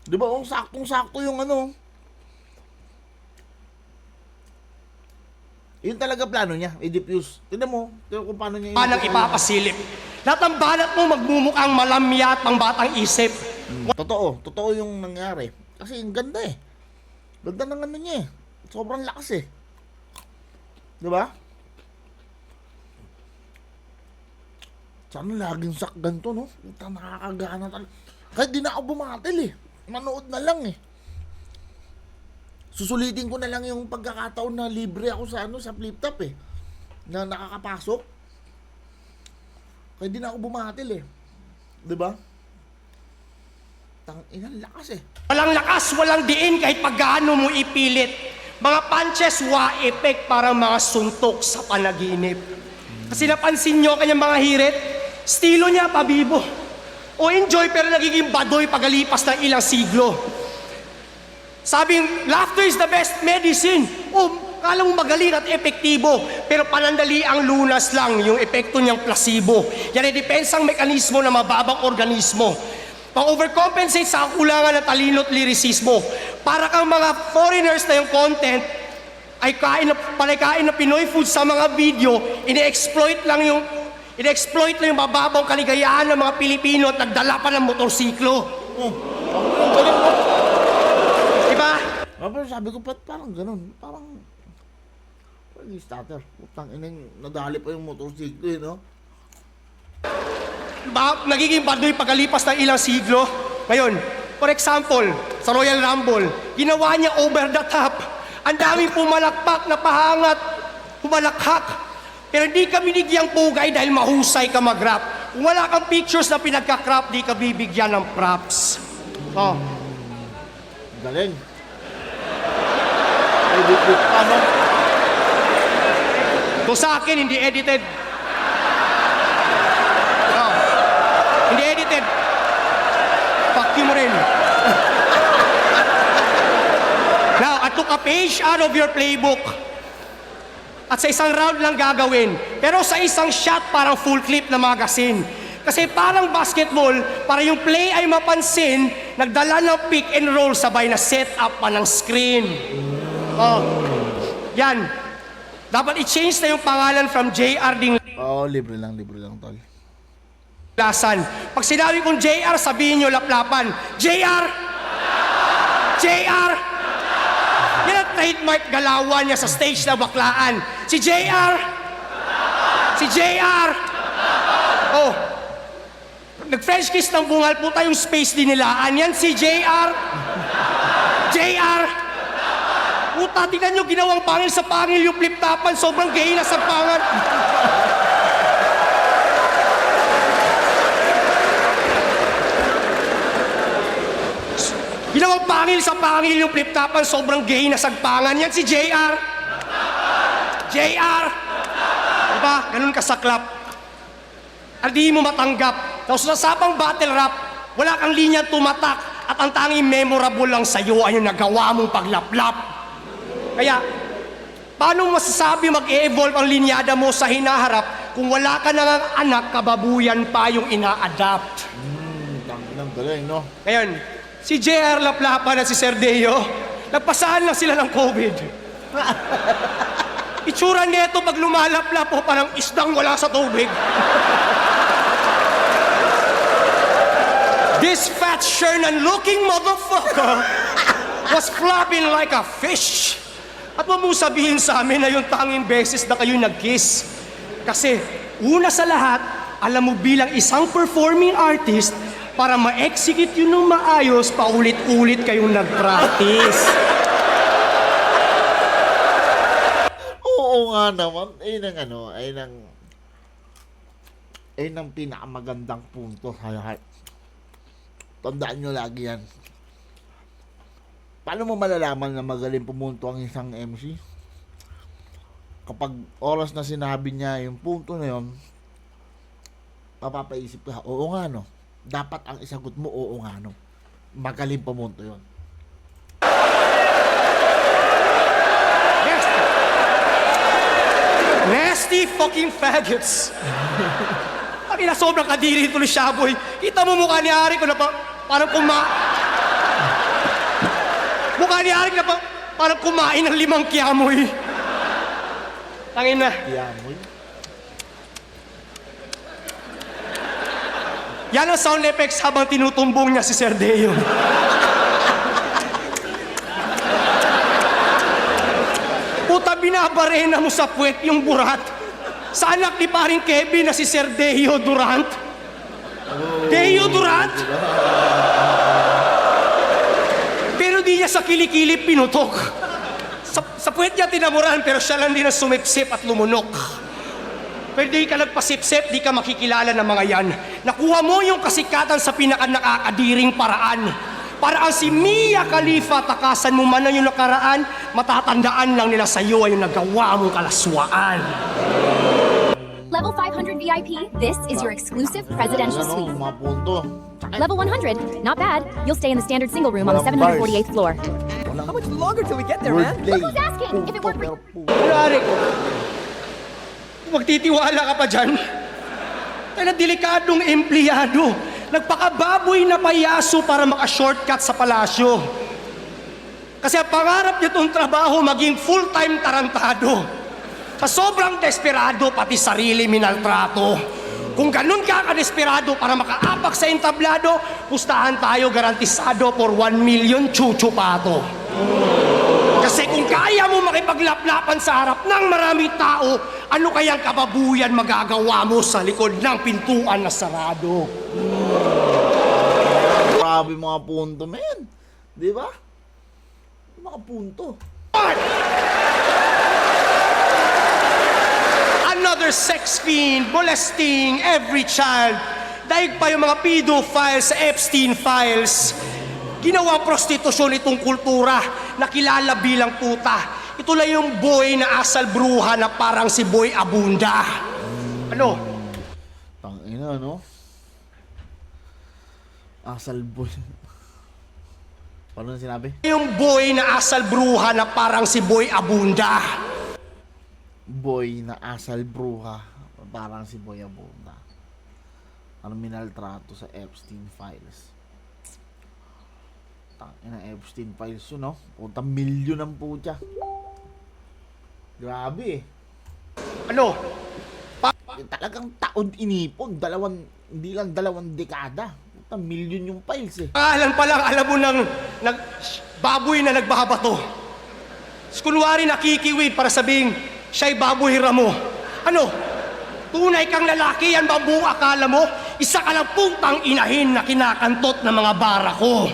Di ba, saktong-sakto yung yun talaga plano niya, i-diffuse. Tignan mo, kung paano niya Panang ipapasilip. Lahat ng banat mo magmumukhang malamya at pang batang isip. Totoo yung nangyari. Kasi ang ganda eh. Ganda ng ano niya eh. Sobrang lakas eh. Di ba? Sana laging sakgan to, no? Puta, nakakagana talaga. Kahit di na ako bumatil eh. Manood na lang eh. Susulitin ko na lang yung pagkakataon na libre ako sa sa flip top eh. Na nakakapasok. Kahit di na ako bumatil eh. Di ba? Tangina, lakas eh. Walang lakas, walang diin kahit paggaano mo ipilit. Mga punches, wa-effect parang mga suntok sa panaginip. Kasi napansin nyo kanyang mga hirit, estilo niya pabibo. O enjoy pero nagiging badoy pagalipas ng ilang siglo. Sabing, laughter is the best medicine. O, kala mo magaling at epektibo, pero panandali ang lunas lang yung epekto niyang placebo. Yan ay depensang mekanismo ng mababang organismo. Pang-overcompensate sa kakulangan ng talino at lirisismo. Para kang mga foreigners na yung content ay panaykain na Pinoy food sa mga video, ine-exploit lang yung mababang kaligayahan ng mga Pilipino at nagdala pa ng motorsiklo. Ang galing mo. Diba? Pero sabi ko, parang ganun. Parang starter. Putang inang nadali pa yung motorsiklo eh, no? Nagiging badoy pagkalipas ng ilang siglo. Ngayon, for example, sa Royal Rumble, ginawa niya over the top. Ang daming pumalakpak na pahangat, pumalakhak. Pero hindi ka binigyang pugay dahil mahusay ka mag-rap. Kung wala kang pictures na pinagka-crop, di ka bibigyan ng props. Oh. Galing. Ay, bit pa, no? Kung sa akin, hindi edited. Oh. Hindi edited. Fuck you mo rin. Now, I took a page out of your playbook. At sa isang round lang gagawin. Pero sa isang shot, parang full clip na magazine. Kasi parang basketball, para yung play ay mapansin, nagdala ng pick and roll sabay na set up pa ng screen. Oh. Yan. Dapat i-change na yung pangalan from JR Ding Oo, libre lang, tol. Lasan. Pag sinabi kong JR, sabihin nyo laplapan. JR! JR! Yan ang trademark galawan niya sa stage na baklaan. Si JR! Si JR! Oh. Nag-French kiss ng bungal po tayong space din nilaan. Yan si JR! JR! Puta, tingnan nyo ginawang pangil sa pangil yung flip-topan. Sobrang gay na sa pangan. Ginawang pangil sa pangil yung flip-topan. Sobrang gay na sagpangan. Yan si JR. JR! Diba? Ganun kasaklap. At di mo matanggap. Tapos sa sabang battle rap, wala kang linya tumatak. At ang tanging memorable lang sa'yo ay yung nagawa mong paglaplap. Kaya, paano masasabi mag-e-evolve ang linyada mo sa hinaharap kung wala ka nang anak, kababuyan pa yung ina-adapt? Tanginang galing, no? Ngayon, si JR Laplapan at si Sir Deo, nagpasahan lang sila ng COVID. Itsura nito pag lumalaplap po parang isdang wala sa tubig. This fat Shernan-looking motherfucker was flopping like a fish. At huwag mong sabihin sa amin na yung tanging beses na kayo nag-kiss. Kasi, una sa lahat, alam mo bilang isang performing artist, para ma-execute yun ng maayos, paulit-ulit kayong nag-practice. Oo nga naman. Ayun ang pinakamagandang punto sa lahat. Tandaan nyo lagi yan. Paano mo malalaman na magaling pumunto ang isang MC? Kapag oras na sinabi niya yung punto na yun, mapapaisip ka, oo nga no. Dapat ang isagot mo, oo nga no. Magaling pumunto yun. Nasty fucking faggots! Ang ina, sobrang kadiri ito ni Shaboy. Kita mo mukha ni Ari ko na parang mukha ni Ari na parang kumain ng 5 kiamoy. Tangin na. Kiamoy? Yan ang sound effects habang tinutumbong niya si Sir Deo. Puta, binabarena mo sa puwet yung burat. Sa anak ni paring Kevin na si Sir Deo Durant. Deo Durant? Pero di niya sa kilikili pinutok. Sa puwet niya tinamuran, pero siya lang din ang sumipsip at lumunok. Pero di ka nagpasipsip, di ka makikilala ng mga yan. Nakuha mo yung kasikatan sa pinaka-nakakadiring paraan. Paraan si Mia Khalifa, takasan mo man na yung nakaraan, matatandaan lang nila sa'yo ay yung nagawa mong kalaswaan. Level 500 VIP, this is your exclusive presidential Ano, suite. mga punto. Level 100, not bad. You'll stay in the standard single room on the Walang bars. 748th floor. How much longer till we get there, man? Wordplay. Who's asking? If it weren't for- Kunwari, kung magtitiwala ka pa dyan, ay na delikadong empleyado. Nagpakababoy na payaso para maka-shortcut sa palasyo. Kasi ang pangarap niya itong trabaho maging full-time tarantado. Sa sobrang desperado, pati sarili minaltrato. Kung ganun ka ka-desperado para makaapak sa entablado, pustahan tayo garantisado for 1 million chuchupato. Kasi kung kaya mo makipaglaplapan sa harap ng maraming tao, ano kayang kababuyan magagawa mo sa likod ng pintuan na sarado? Grabe mga punto, men. Di ba? Mga punto. Another sex fiend molesting every child. Daig pa yung mga pedophiles sa Epstein files. Ginawang prostitusyon itong kultura na kilala bilang puta. Ito lang yung boy na asal bruha na parang si Boy Abunda. Ano? Tangina, no? Asal boy. Paano na sinabi? Yung boy na asal bruha na parang si Boy Abunda. Boy na asal bruha. Parang si Boy Abunda. Ano minaltrato sa Epstein files. Tangina, Epstein files yun, no? Punta milyon ang putya. Grabe eh. Ano? Talagang taon inipon. Hindi lang dalawang dekada. Punta milyon yung files eh. Pangalan pa lang, alam mo ng baboy na nagbabato. Kunwari nakikiwid para sabing siya'y baboy ramo. Ano? Tunay kang lalaki, yan ba buong akala mo? Isa ka lang putang inahin na kinakantot ng mga bara ko.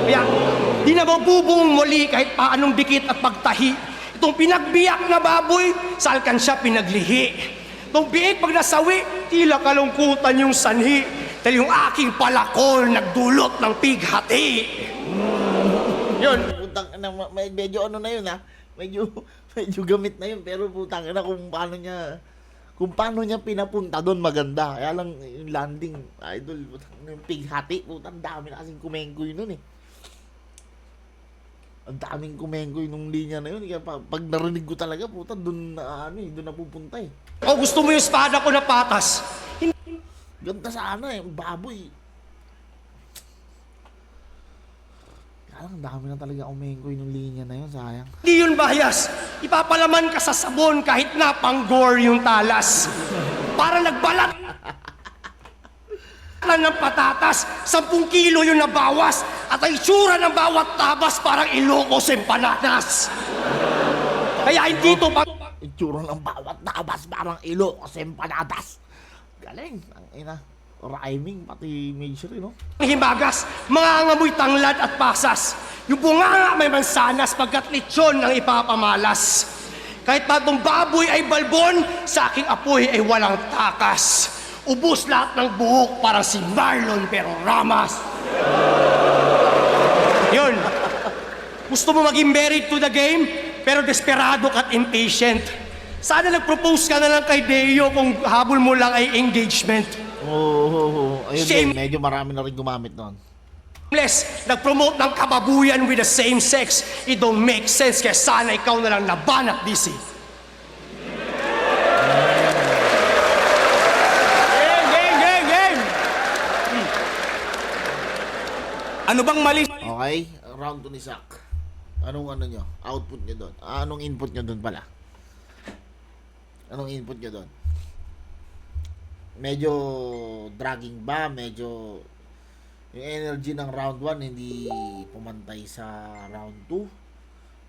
Kaya, di na mabubong muli kahit paanong dikit at pagtahi. Itong pinagbiyak na baboy, sa alkansya pinaglihi. Itong biik pag nasawi, tila kalungkutan yung sanhi. Dahil yung aking palakol nagdulot ng pighati. Yun. Putang ina, medyo ano na yun ha. Medyo gamit na yun, pero putang ina kung paano niya pinapunta doon maganda. Kaya lang yung landing, idol, putang ina, yung pighati, putang dami na kasing kumengkoy nun eh. Ang daming kumengkoy nung linya na yun. Kaya pag narinig ko talaga, putang doon na doon napupunta eh. O gusto mo yung espada ko na patas? Ganda sana eh, baboy. Kaya lang dami na talaga kumengkoy nung linya na yun, sayang. Hindi yun bias. Ipapalaman ka sa sabon kahit napanggore yung talas. Para nagbalat lang ng patatas, 10 kilo yung nabawas at ang itsura ng bawat tabas parang Ilocos empanadas. Kaya hindi to Itsura ng bawat nabas parang Ilocos empanadas. Galing. Ang ina. Rhyming, pati major, no? himagas, mga ngamoy tanglad at pasas. Yung bunganga may mansanas pagkat lechon ang ipapamalas. Kahit pa itong baboy ay balbon, sa aking apoy ay walang takas. Ubus lahat ng buhok para si Marlon pero Ramas. Yun. Gusto mo maging married to the game, pero desperado ka at impatient. Sana nag-propose ka na lang kay Deo kung habol mo lang ay engagement. Ayun Shame. din, medyo marami na rin gumamit nun. Unless nag-promote ng kababuyan with the same sex, it don't make sense kaya sana ikaw na lang nabanat busy. Game! Ano bang mali? Okay, round to ni Zach. Anong ano nyo? Output nyo doon? Anong input nyo doon pala? Anong input nyo doon? medyo dragging ba, medyo yung energy ng round 1 hindi pumantay sa round 2.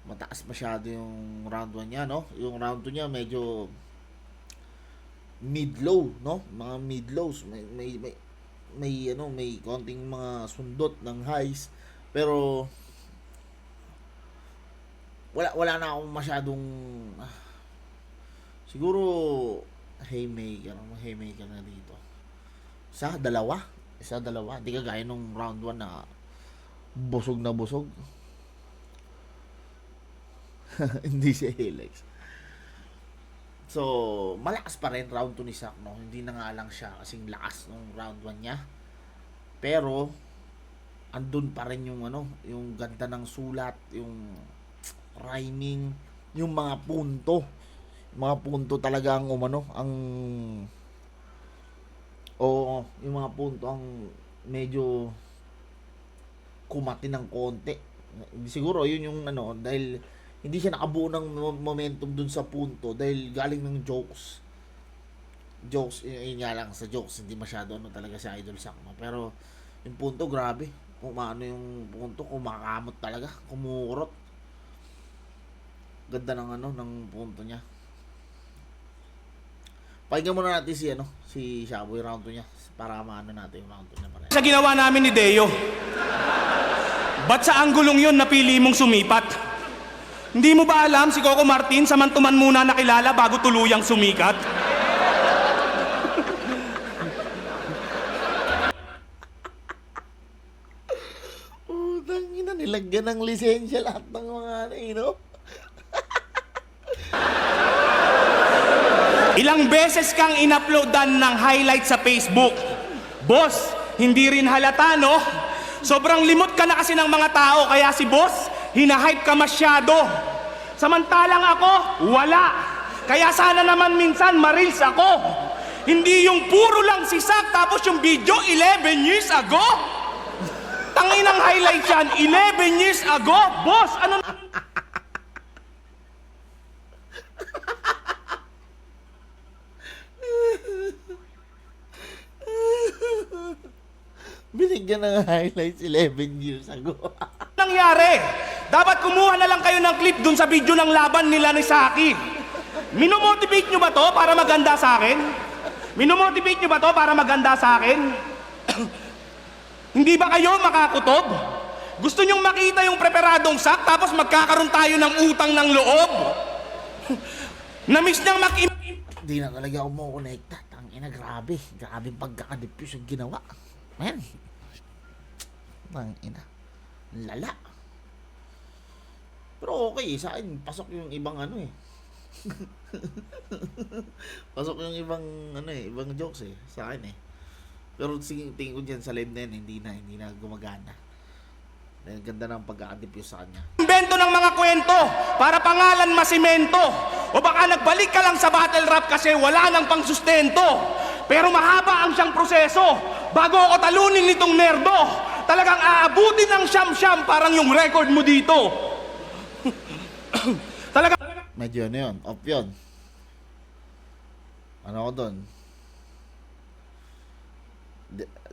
Mataas masyado yung round 1 niya, no? Yung round 2 niya medyo mid-low, no? Mga mid-lows, may konting mga sundot ng highs, pero wala na akong masyadong siguro haymaker na dito. Isa, dalawa, hindi kagaya nung round 1 na busog na busog. Hindi siya Helix. So, malakas pa rin round 2 ni Sak, no? Hindi na nga lang siya kasing lakas nung round 1 niya. Pero, andun pa rin yung yung ganda ng sulat, yung rhyming, yung mga punto. Mga punto talaga ang yung mga punto ang medyo kumati ng konti. Siguro, yun yung dahil hindi siya nakabuo ng momentum dun sa punto dahil galing ng jokes, yun nga lang sa jokes hindi masyado talaga si Idol Sakma, pero yung punto grabe, kung yung punto kumakamot talaga, kumurot, ganda ng ng punto niya. Pakinggan muna natin si Shaboy round 2 niya para natin yung round 2 niya pare. Sa ginawa namin ni Deo, ba't sa anggulong yun napili mong sumipat? Hindi mo ba alam si Coco Martin samantuman muna nakilala bago tuluyang sumikat? Utang ina, nilagyan ng lisensya lahat ng mga Ilang beses kang inuploadan ng highlight sa Facebook. Boss, hindi rin halata, no? Sobrang limot ka na kasi ng mga tao, kaya si boss, hinahype ka masyado. Samantalang ako, wala. Kaya sana naman minsan ma-reels ako. Hindi yung puro lang si Sak, tapos yung video 11 years ago. Tanginang highlight yan, 11 years ago. Boss, ano binigyan ng highlights 11 years ago. nangyari? Dapat kumuha na lang kayo ng clip dun sa video ng laban nila ni Saki. Minomotivate nyo ba to para maganda sa akin? Minomotivate nyo ba to para maganda sa akin? Hindi ba kayo makakutob? Gusto nyong makita yung preparadong Sak tapos magkakaroon tayo ng utang ng loob? Namiss niyang Hindi na talaga ako makonekta. Tangina, grabe. Grabe yung pagkakadepuse yung ginawa. Man. Tangina. Lala. Pero okay, sa akin, pasok yung ibang pasok yung ibang ibang jokes sa akin Pero tingin ko dyan sa live na yan, hindi na gumagana. Dahil ganda ng pagkakadepuse sa kanya. Invento ng mga kwento para pangalan masimento. O baka nagbalik ka lang sa battle rap kasi wala nang pangsustento. Pero mahaba ang siyang proseso bago ako talunin nitong nerdo. Talagang aabutin ng siyam-siyam parang yung record mo dito. Talaga. Medyo yun, off yun. Ano ako doon?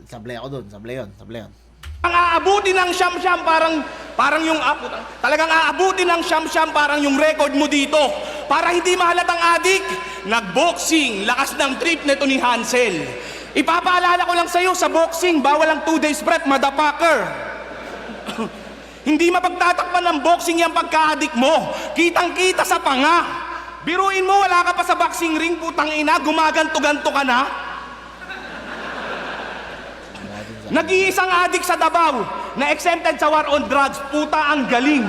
Sablay ako doon, sablay yun. Ang aabutin ng siyam-siyam parang yung talagang aabutin ng siyam-siyam parang yung record mo dito. Para hindi mahalatang adik, nagboxing, lakas ng trip nito ni Hansel. Ipapaalala ko lang sa'yo, sa boxing, bawal ang 2 days prep, motherfucker. Hindi mapagtatakpan ng boxing yung pagka-adik mo. Kitang-kita sa panga. Biruin mo, wala ka pa sa boxing ring, putang ina, gumaganto-ganto ka na. Nag-iisang adik sa Davao na exempted sa war on drugs, puta ang galing.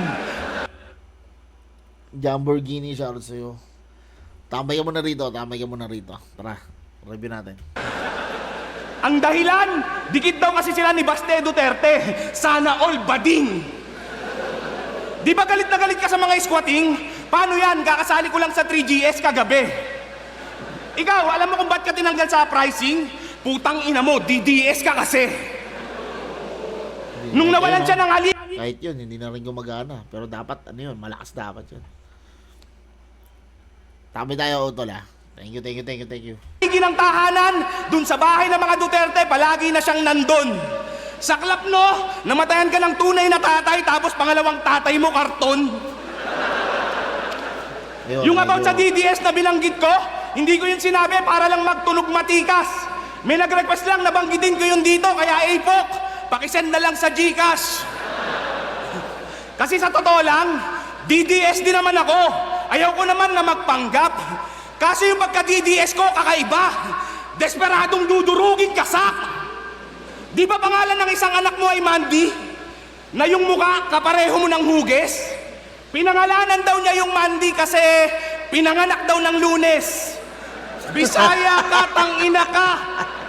Lamborghini, shoutout sa'yo. Tambay ka muna rito. Tara, review natin. Ang dahilan, dikit daw kasi sila ni Baste Duterte. Sana all bading. Di ba galit na galit ka sa mga squatting? Paano yan? Kakasali ko lang sa 3GS kagabi. Ikaw, alam mo kung ba't ka tinanggal sa pricing? Putang ina mo, DDS ka kasi. Nung nawalan siya ng hali... Kahit yun, hindi na rin gumagana. Pero dapat, malakas dapat yun. Tambay tayo, Utol, Thank you. ng tahanan, dun sa bahay ng mga Duterte, palagi na siyang nandun. Saklap no, namatayan ka ng tunay na tatay, tapos pangalawang tatay mo, karton. Yung about sa DDS na binanggit ko, hindi ko yun sinabi para lang magtunog matikas. May nag-request lang, nabanggitin ko yun dito, kaya APOC, pakisend na lang sa GCash. Kasi sa totoo lang, DDS din naman ako. Ayaw ko naman na magpanggap. Kasi yung pagka-DDS ko, kakaiba. Desperadong dudurugin kasak. Di ba pangalan ng isang anak mo ay Mandy? Na yung muka, kapareho mo ng hugis? Pinangalanan daw niya yung Mandy kasi pinanganak daw ng Lunes. Bisaya ka, tangina ka.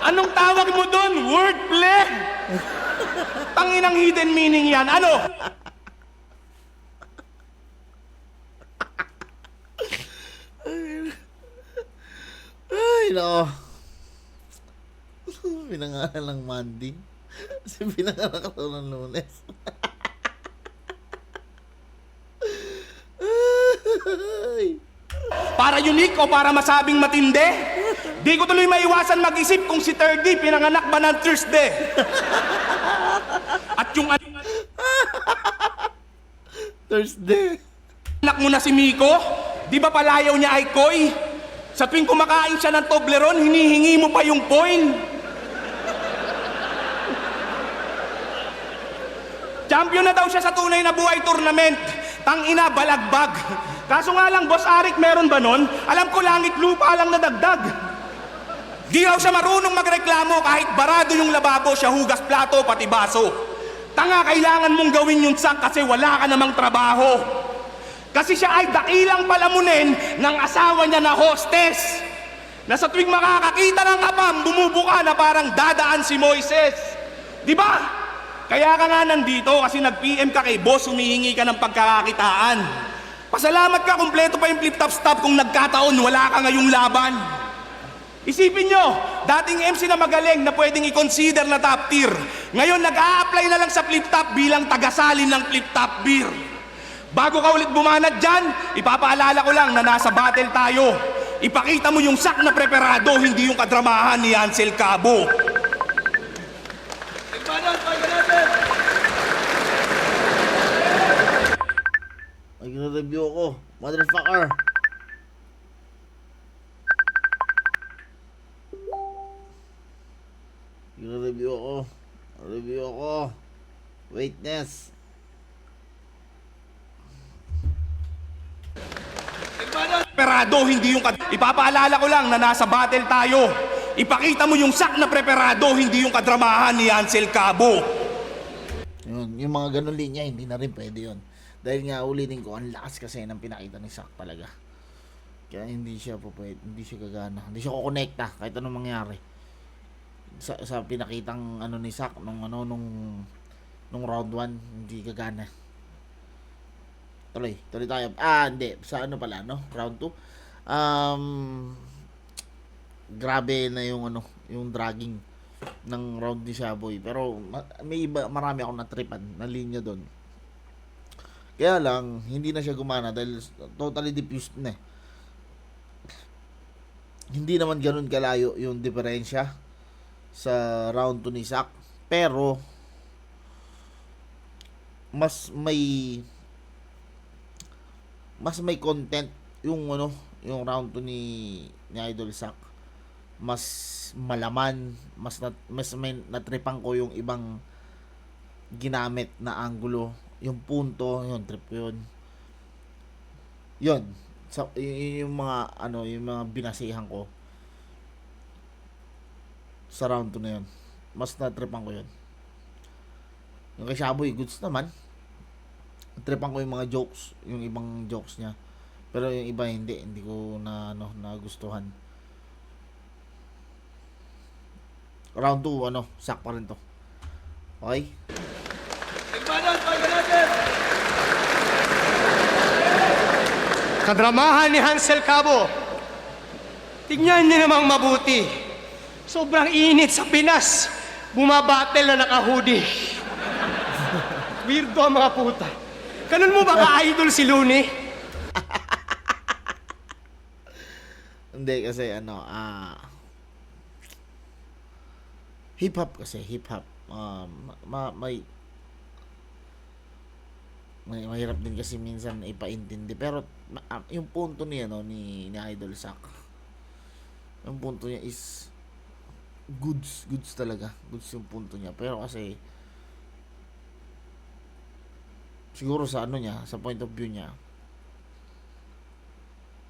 Anong tawag mo doon? Wordplay? Tanginang hidden meaning yan. Ano? Ay, nako. Pinangalan ng Mandy. Kasi pinangalan ka ng Lunes. Ay. Para unique o para masabing matindi? Di ko tuloy maiwasan mag-isip kung si 30 pinanganak ba ng Thursday. At yung Thursday. anak mo na si Miko, di ba palayaw niya ay Koy? Sa tuwing kumakain siya ng Toblerone, hinihingi mo pa yung coin. Champion na daw siya sa tunay na buhay tournament. Tangina, balagbag. Kaso nga lang, Boss Arik, meron ba nun? Alam ko langit lupa lang nadagdag. Di raw siya marunong magreklamo kahit barado yung lababo, siya hugas plato pati baso. Tanga, kailangan mong gawin yung sak kasi wala ka namang trabaho. Kasi siya ay dakilang palamunin ng asawa niya na hostess. Na sa tuwing makakakita ng kapam, bumubuka na parang dadaan si Moises. Di ba? Kaya ka nga nandito kasi nag-PM ka kay boss, humihingi ka ng pagkakakitaan. Pasalamat ka, kumpleto pa yung flip-top stop kung nagkataon, wala ka ngayong laban. Isipin nyo, dating MC na magaling na pwedeng i-consider na top tier. Ngayon, nag-a-apply na lang sa flip-top bilang tagasalin ng flip-top beer. Bago ka ulit bumanat dyan, ipapaalala ko lang na nasa battle tayo. Ipakita mo yung sak na preparado, hindi yung kadramahan ni Ansel Cabo. Mag-review ako. Motherfucker. Mag-review ako. Review ako. Weightness. Preparado, hindi yung ipapaalala ko lang na nasa battle tayo. Ipakita mo yung sak na preparado, hindi yung kadramahan ni Ansel Cabo. Yun, yung mga ganun linya, hindi na rin pwede yun. Dahil nga ulitin ko, ang lakas kasi ng pinakita ni Sak talaga. Kaya hindi siya pwede, hindi siya gagana. Hindi siya kukonekta kahit anong mangyari. Sa pinakitang ano ni Sak nung round 1, hindi gagana. Tuloy tayo. Hindi. Sa ano pala, no? Round 2. Grabe na yung yung dragging ng round ni Shaboy. Pero may iba, marami akong natripan na linya doon. Kaya lang, hindi na siya gumana dahil totally diffused na eh. Hindi naman ganun kalayo yung diferensya sa round 2 ni Sak. Pero, mas may content yung yung round 2 ni Idol Sak. Mas malaman, mas may natripan ko yung ibang ginamit na angulo, yung punto, yun trip ko yun. Yun. So, yung mga yung mga binasihan ko sa round 2 na yun. Mas natripan ko yun. Yung kay Shaboy, goods naman. Tripan ko yung mga jokes, yung ibang jokes niya. Pero yung iba hindi ko nagustuhan. Round 2 Sak pa rin to. Okay? Kadramahan ni Hansel Cabo. Tingnan niyo namang mabuti. Sobrang init sa Pinas. Bumabattle na naka-hoodie. Weirdo ang mga puta. Ganun mo ba ka-idol si Looney? Hindi kasi hip-hop kasi, hip-hop. Mahirap din kasi minsan ipaintindi. Pero yung punto niya ni Idol Sak, yung punto niya is goods talaga. Goods yung punto niya. Pero kasi siguro sa niya, sa point of view niya,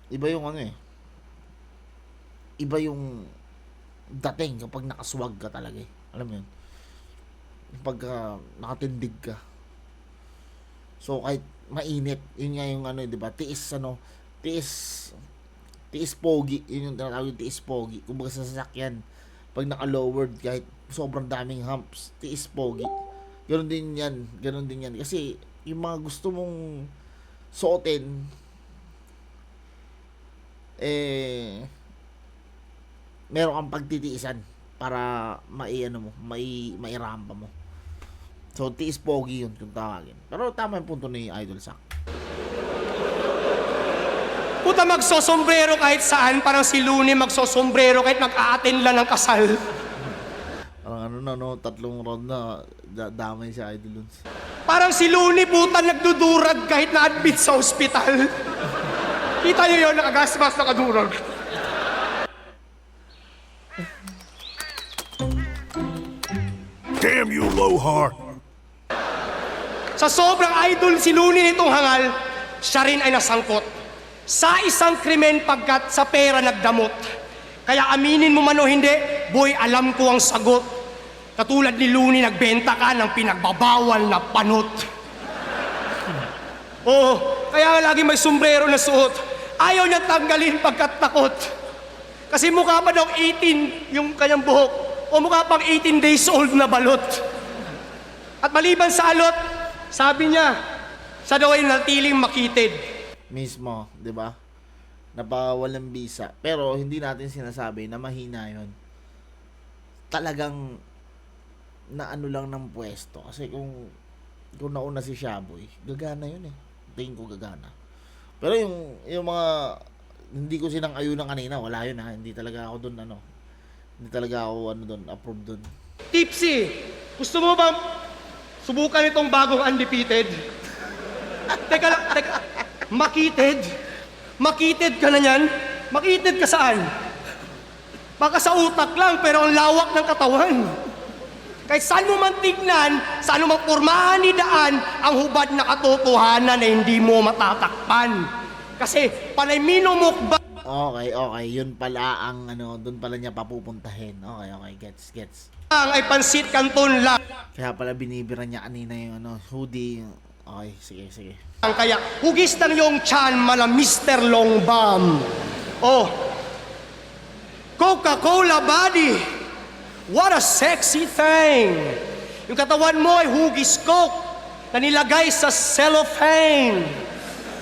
iba yung iba yung dating kapag nakaswag ka talaga eh. Alam mo yun? Pag nakatindig ka. So kahit mainit, yun nga yung di ba? Tiis pogi, yun yung tinatawag, tiis pogi. Kumbaga sa sasakyan, pag naka-lowered kahit sobrang daming humps, tiis pogi. Ganon din yan. Kasi yung mga gusto mong suotin, meron kang pagtitiisan para mairampa mo. So, tiis pogi yun kung tawagin. Pero tama yung punto ni Idol Sak. Puta, magsosombrero kahit saan. Parang si Looney magsosombrero kahit mag-a-attend lang ng kasal. Parang 3 round na damay si Idol Luns. Parang si Looney, puta, nagdudurag kahit na-admit sa ospital. Kita niyo yun, nakagasmas, nakadurag. Damn you, Lohar! Sa sobrang idol si Looney nitong hangal, siya rin ay nasangkot sa isang krimen pagkat sa pera nagdamot. Kaya aminin mo man o hindi, boy, alam ko ang sagot. Katulad ni Looney, nagbenta ka ng pinagbabawal na panot. Oo, kaya lagi may sombrero na suot. Ayaw niya tanggalin pagkat takot. Kasi mukha pa daw 18 yung kanyang buhok, o mukha pang 18 days old na balot. At maliban sa alot, sabi niya, siya daw ay natiling makitid. Mismo, di ba? Napawalang bisa. Pero hindi natin sinasabi na mahina yun. Talagang lang ng pwesto. Kasi kung nauna si Shaboy, gagana yun eh. Tingin ko gagana. Pero yung mga hindi ko sinang-ayunan kanina, wala yun ha. Hindi talaga ako doon Hindi talaga ako doon, approve doon. Tipsy, gusto mo bang subukan itong bagong undefeated? Teka lang, makitid? Makitid ka na yan? Makitid ka saan? Baka sa utak lang, pero ang lawak ng katawan. Kahit saan mo man tignan, saan mo pormahan ni daan, ang hubad na katotohanan na hindi mo matatakpan. Kasi panay minumukba. Okay. Yun pala ang doon pala niya papupuntahin. Okay, gets. Ang ay pansit canton lang. Kaya pala binibira niya kanina yung hoodie. Okay, sige. Kaya hugis ng iyong tiyan, mala Mr. Long Bomb. Oh, Coca-Cola body. What a sexy thing. Yung katawan mo ay hugis Coke na nilagay sa cellophane.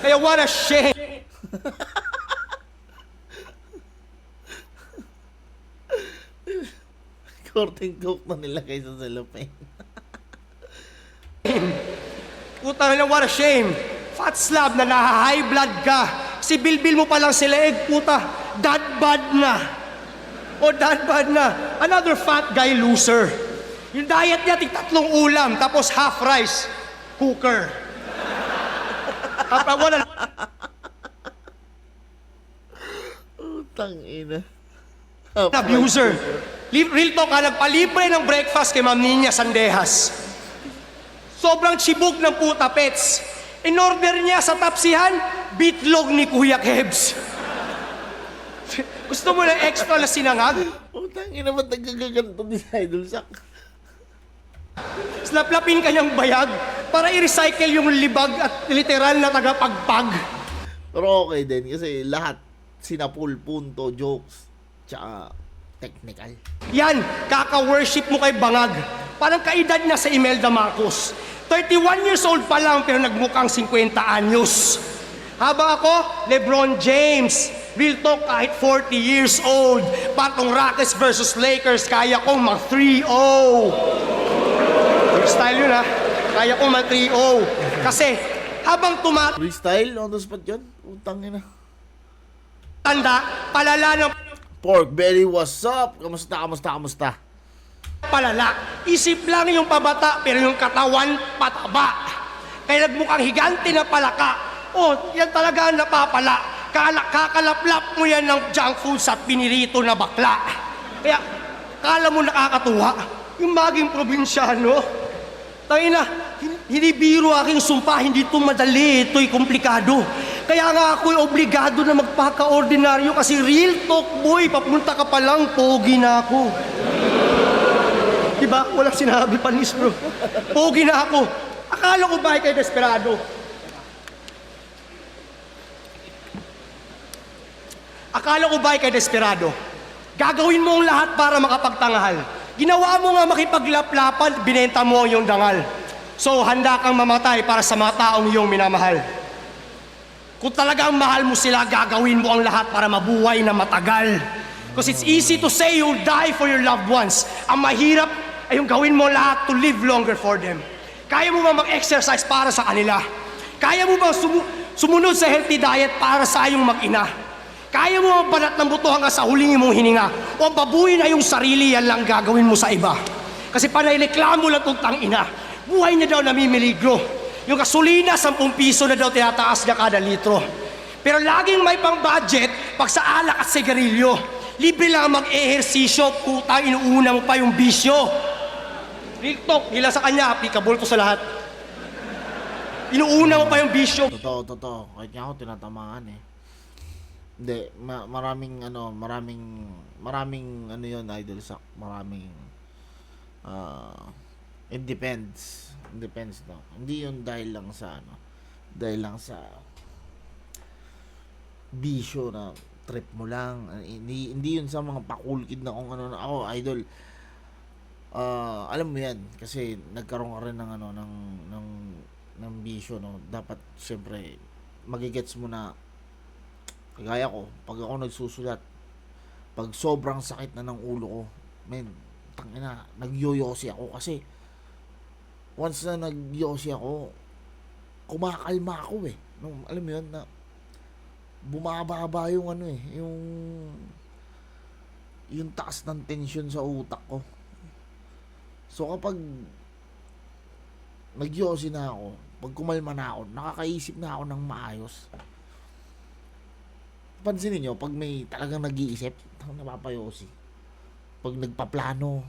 Kaya what a shame. Korting Coke na nilagay sa cellophane. Putang ina, what a shame. Fat slab na naha-high blood ka. Si bilbil mo pa lang si leeg, puta. Dad bod na. Dad bod na. Another fat guy loser. Yung diet niya, 3 ulam, tapos half rice. Cooker. Wala. Utang ina. Abuser. Real talk ha, nagpalibre ng breakfast kay Ma'am Nina Sandejas. Sobrang chibog ng puta pets. In order niya sa tapsihan, bitlog ni Kuya Kebs. Gusto mo na extra na sinangag? Utang ina, ba't nagkagaganto ni Idol Sak? Slaplapin kanyang bayag para i-recycle yung libag at literal na tagapagpag. Pero okay din kasi lahat sinapul, punto, jokes, tsaka technical. Yan, kaka-worship mo kay Bangag. Parang kaedad na sa Imelda Marcos. 31 years old pa lang pero nagmukhang 50 anyos. Habang ako, LeBron James. Real talk, kahit 40 years old. Patong Rockets versus Lakers, kaya kong mag-3-0. Freestyle yun ha. Kaya kong mag-3-0. Kasi habang Freestyle on the spot yun? Utang ina. tanda, palala ng Pork belly, what's up? Kamusta? palala. Isip lang yung pabata, pero yung katawan pataba. Kaya nagmukhang higante na palaka. Oh, yan talaga ang napapala. Kakalaplap mo yan ng junk food sa pinirito na bakla. Kaya, kala mo nakakatuwa, yung maging probinsyano, tangina, hindi biro aking sumpa, hindi ito madali, ito'y komplikado. Kaya nga ako'y obligado na magpaka-ordinaryo kasi real talk boy, papunta ka pa lang, pogi na ako. Diba? Walang sinabi panis bro. Pogi na ako. Akala ko ba kay desperado? Akala ko ba kay desperado? Gagawin mo ang lahat para makapagtangahal. Ginawa mo nga makipaglaplapan, binenta mo yung dangal. So, handa kang mamatay para sa mga taong iyong minamahal. Kung talagang mahal mo sila, gagawin mo ang lahat para mabuhay na matagal. Because it's easy to say you'll die for your loved ones. Ang mahirap ay yung gawin mo lahat to live longer for them. Kaya mo ba mag-exercise para sa kanila? Kaya mo ba sumunod sa healthy diet para sa iyong mag-ina? Kaya mo mabanat ng buto hanggang sa huling mong hininga? O ang babuhin na yung sarili, yan lang gagawin mo sa iba? Kasi panay-reklamo lang itong tangina. Buhay niya daw namimiligro. Yung gasolina, 10 piso na daw tinataas niya kada litro. Pero laging may pang-budget pag sa alak at sigarilyo. Libre lang mag-ehersisyo, putang inuuna mo pa yung bisyo. Real talk, nila sa kanya, applicable to sa lahat. Inuuna mo pa yung bisyo. Totoo. Kahit nga ako tinatamaan eh. Hindi, maraming ano yun, idol sa maraming it depends no. Hindi yun dahil lang sa bisyo na trip mo lang. Hindi yun sa mga pakulkid na kung ano na ako, idol. Alam mo yan kasi nagkaroon ka rin ng bisyo no. Dapat syempre magigets mo na kagaya ko, pag ako nagsusulat, pag sobrang sakit na ng ulo ko, men, tangina, nagyoyosi ako kasi once na nagyoyosi ako, kumakalma ako eh. No, alam mo yun, na bumababa yung yung taas ng tension sa utak ko. So kapag nagyoyosi na ako, pag kumalma na ako, nakakaisip na ako ng maayos. Pansinin nyo, pag may talagang nag-iisip, napapayosi. Pag nagpaplano,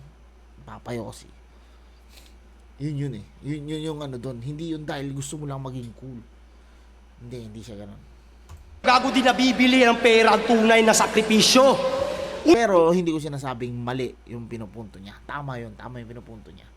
napapayosi. Yun eh. Yun yung ano doon. Hindi yun dahil gusto mo lang maging cool. Hindi siya ganun. Gago din nabibili ng pera ang tunay na sakripisyo. Pero hindi ko sinasabing mali yung pinupunto niya. Tama yung pinupunto niya.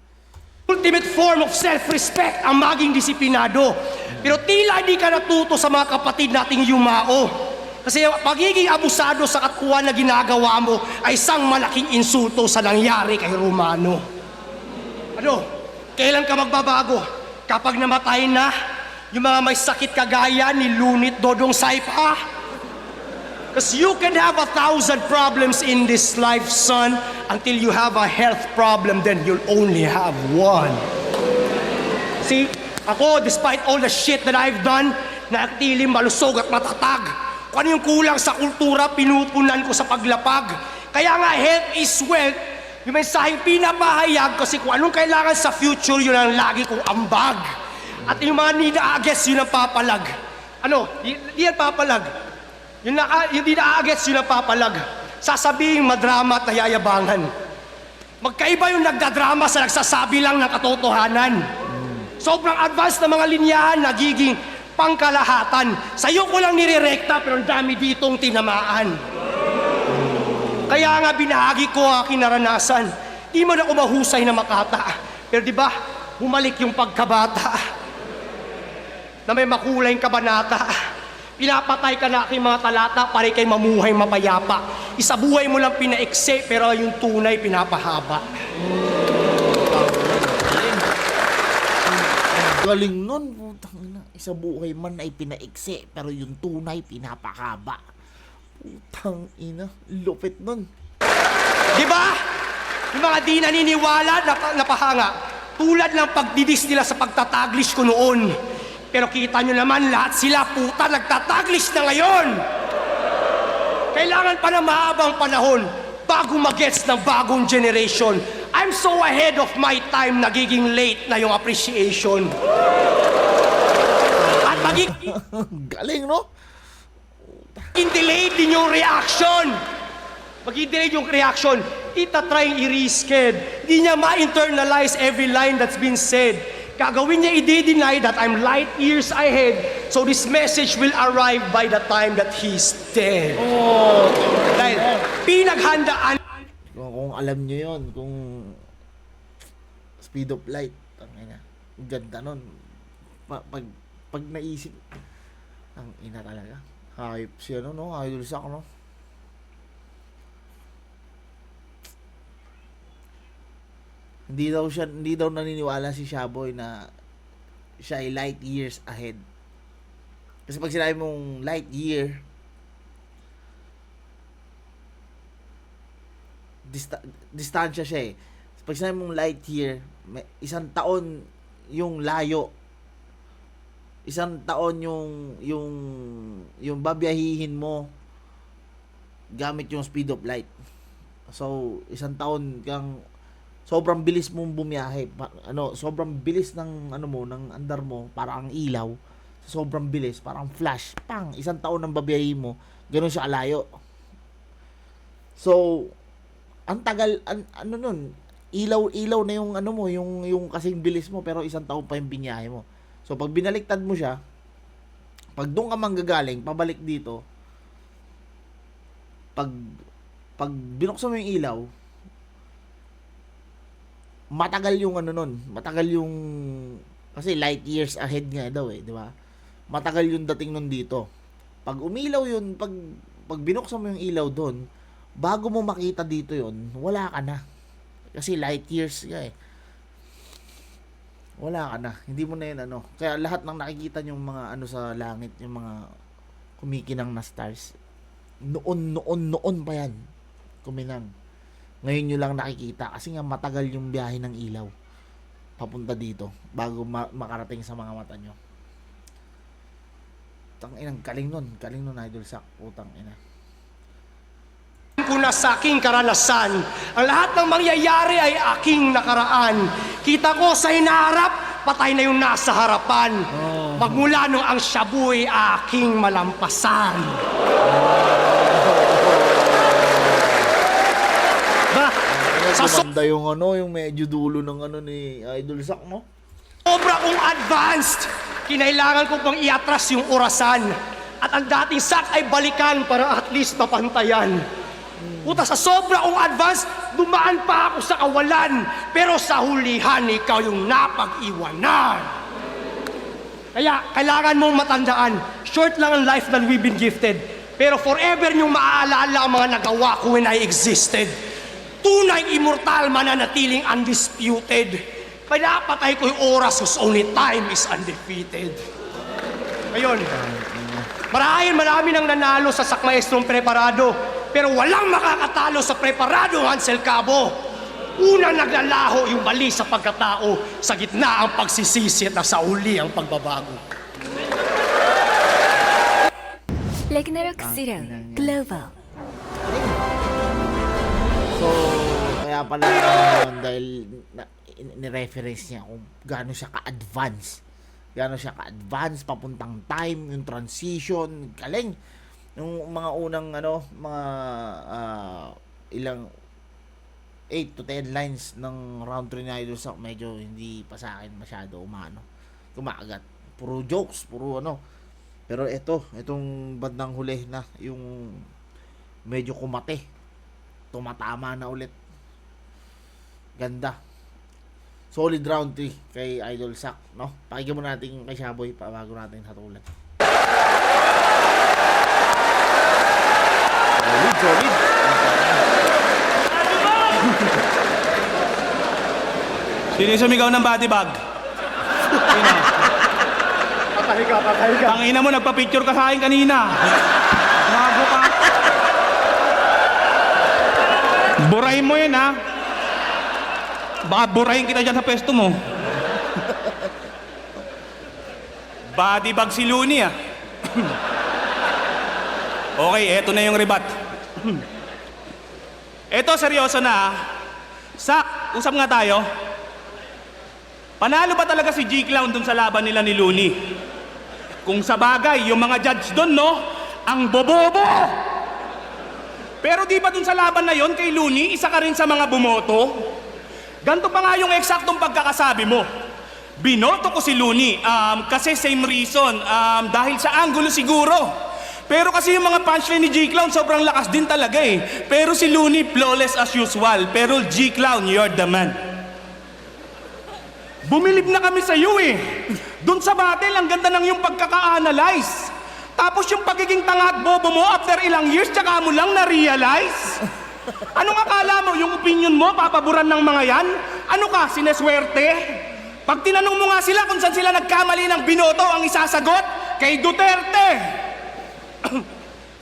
Ultimate form of self-respect ang maging disiplinado. Pero tila hindi ka natuto sa mga kapatid nating yumao. Kasi pagiging abusado sa katkuhan na ginagawa mo ay isang malaking insulto sa nangyari kay Romano. Ano? Kailan ka magbabago? Kapag namatay na, yung mga may sakit kagaya ni Lunit Dodong Saipa? Because you can have 1,000 problems in this life, son, until you have a health problem, then you'll only have one. See, ako, despite all the shit that I've done, naatiling malusog at matatag. Kung ano yung kulang sa kultura, pinupunan ko sa paglapag. Kaya nga, health is wealth. Yung mensaheng pinapahayag kasi kung anong kailangan sa future, yun ang lagi kong ambag. At yung mga nina-agets, yun ang papalag. Ano? Di yan papalag. Yung di na-agets, yun ang papalag. Sasabihin madrama at nayayabangan. Magkaiba yung nagdadrama sa nagsasabi lang ng katotohanan. Sobrang advanced na mga linyahan, nagiging pangkalahatan. Sa'yo ko lang nirerekta pero ang dami ditong tinamaan. Kaya nga binahagi ko ang aking naranasan. Di man ako mahusay na makata. Pero di ba, bumalik yung pagkabata na may makulay kabanata. Pinapatay ka na aking mga talata para kay mamuhay mapayapa. Isabuhay mo lang pinaikse pero yung tunay pinapahaba. Galing nun, putang ina. Isa buhay man ay pinaiksi, pero yung tunay pinapakaba. Putang ina, lupit nun. Di ba? Yung mga di naniniwala, napahanga. Tulad ng pagdidis nila sa pagtataglish ko noon. Pero kita nyo naman, lahat sila puta nagtataglish na ngayon. Kailangan pa na mahabang panahon bago magets ng bagong generation. I'm so ahead of my time, nagiging late na yung appreciation. At magiging Galing, no? delayed din yung reaction. Magiging delayed yung reaction. Itatry i-resched. Di niya ma-internalize every line that's been said. Gagawin niya i-deny that I'm light years ahead, so this message will arrive by the time that he's dead. Dahil pinaghandaan. Kung alam nyo yun, kung speed of light, ang ina, ganda nun. Pag naisip, ang ina talaga. Hype siya, no? Idol Zack, no? Hindi daw naniniwala si Shaboy na siya ay light years ahead. Kasi pag sinabi mong light year, distansya siya eh. Pag sinabi mong light year, may isang taon yung layo. Isang taon yung babiyahihin mo gamit yung speed of light. So, isang taon kang sobrang bilis mong bumiyahe. Sobrang bilis ng ng andar mo, parang ang ilaw. Sobrang bilis, parang flash, pang, isang taon ng babiyahin mo, ganoon siya kalayo. So, ang tagal, nun, ilaw na yung yung kasing bilis mo, pero isang taon pa yung binyahe mo. So, pag binaliktad mo siya, pag doon ka manggagaling, pabalik dito, pag binuksan mo yung ilaw, matagal yung matagal yung, kasi light years ahead nga daw eh, di ba? Matagal yung dating nun dito. Pag umilaw yun, pag binuksan mo yung ilaw doon, bago mo makita dito yun, wala ka na. Kasi light years nga eh. Wala ka na. Hindi mo na yun Kaya lahat ng nakikita yung mga sa langit, yung mga kumikinang na stars, noon pa yan. Kuminang. Ngayon nyo lang nakikita kasi nga matagal yung biyahe ng ilaw papunta dito bago makarating sa mga mata nyo. Tanginang galing nun Idol Zack, putang ina. Ko na sa aking karanasan, ang lahat ng mangyayari ay aking nakaraan. Kita ko sa hinaharap, patay na yung nasa harapan. Magmula nung ang Shaboy aking malampasan. Gumanda yung medyo dulo ng ni Idol Zack, no? Sobra kong advanced. Kinailangan ko pang iatras yung orasan. At ang dating Zack ay balikan para at least mapantayan. Puta, sa sobra kong advanced, dumaan pa ako sa kawalan. Pero sa hulihan, ikaw yung napag-iwanan. Kaya, kailangan mong matandaan, short lang ang life that we've been gifted. Pero forever niyong maaalala ang mga nagawa ko when I existed. Tunay immortal, mananatiling undisputed. Kaya patay ko yung oras whose only time is undefeated. Ngayon, marami nang nanalo sa sakmaestrong preparado, pero walang makakatalo sa preparado Hansel Cabo. Unang naglalaho yung mali sa pagkatao, sa gitna ang pagsisisi at sa uli ang pagbabago. Ragnarok Zero Global. So, kaya pala dahil ni-reference niya kung gaano siya ka-advance. Gaano siya ka-advance, papuntang time, yung transition, galing. Yung mga unang, mga ilang 8 to 10 lines ng round 3 na Idol Zack, medyo hindi pa sa akin masyado kumagat. Puro jokes, puro Pero itong bandang huli na, yung medyo kumate. Tumatama na ulit. Ganda. Solid round 3 kay Idol Zack, no? Pakinggan mo natin kay Shaboy bago natin hatulan. Solid. Sino yung sumigaw ng body bag? Sino? Patay ka. Tangina mo, nagpa-picture ka sa akin kanina. Mago ka. Burahin mo yun, ha? Baka burahin kita dyan sa pwesto mo. Body bag si Looney, ah. Okay, eto na yung rebat. Eto, seryoso na ah. Sak, usap nga tayo. Panalo ba talaga si G-Clown dun sa laban nila ni Looney? Kung sa bagay, yung mga judge dun, no? Ang bobobo! Pero di ba dun sa laban na yon kay Looney, isa ka rin sa mga bumoto? Ganto pa nga yung eksaktong pagkakasabi mo. Binoto ko si Looney, kasi same reason, dahil sa angulo siguro. Pero kasi yung mga punchline ni G-Clown sobrang lakas din talaga eh. Pero si Looney flawless as usual, pero G-Clown, you're the man. Bumilib na kami sa iyo eh. Doon sa battle, ang ganda ng yung pagkaka-analyze. Tapos yung pagiging tanga at bobo mo after ilang years, tsaka mo lang na-realize? Anong akala mo? Yung opinion mo, papaboran ng mga yan? Ano ka, sineswerte? Pag tinanong mo nga sila kung saan sila nagkamali ng binoto, ang isasagot, kay Duterte.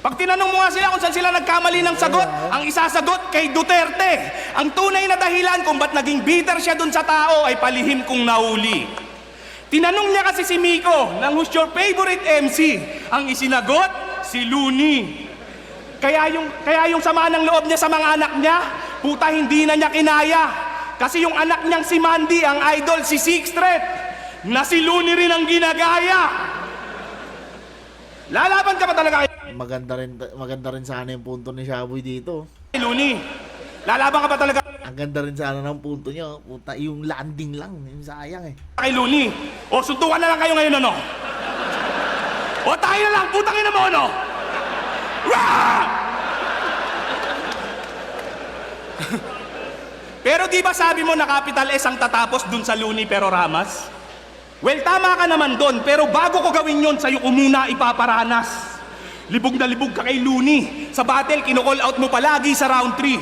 Pag tinanong mo nga sila kung saan sila nagkamali ng sagot, ang isasagot kay Duterte. Ang tunay na dahilan kung ba't naging bitter siya dun sa tao ay palihim kong nahuli. Tinanong niya kasi si Miko ng who's your favorite MC. Ang isinagot, si Looney. Kaya yung sama ng loob niya sa mga anak niya, puta hindi na niya kinaya. Kasi yung anak niyang si Mandy, ang idol si Sixth Street, na si Looney rin ang ginagaya. Lalaban ka pa talaga kay Maganda rin sana yung punto ni Shaboy dito. Looney? Lalaban ka pa talaga Ang ganda rin sana ng punto niya. Puta, yung landing lang. Yung sayang eh. kay Looney? O suntukan na lang kayo ngayon, ano? O tayo na lang, putang ina mo, ano? Rah! Pero di ba sabi mo na capital S ang tatapos dun sa Looney pero Ramas? Well, tama ka naman dun, pero bago ko gawin yon, sa'yo ko muna ipaparanas. Libog na libog ka kay Looney. Sa battle, kino-call out mo palagi sa round 3.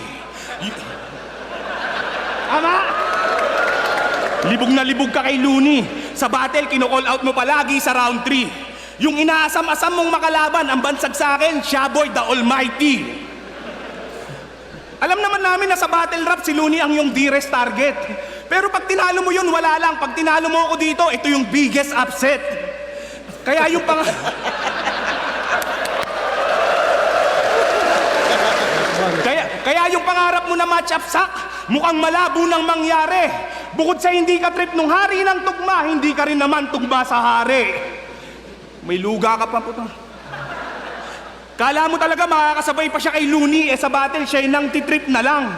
Tama? Libog na libog ka kay Looney. Sa battle, kino-call out mo palagi sa round 3. Yung inaasam-asam mong makalaban, ang bansag sa akin, Shaboy the Almighty. Alam naman namin na sa battle rap, si Looney ang yung dearest target. Pero pag tinalo mo yun, wala lang. Pag tinalo mo ako dito, ito yung biggest upset. Kaya yung Kaya yung pangarap mo na match-up sak, mukhang malabo nang mangyari. Bukod sa hindi ka trip nung hari ng tugma, hindi ka rin naman tugma sa hari. May luga ka pa po to. Kala mo talaga makakasabay pa siya kay Looney, sa battle siya nang titrip na lang.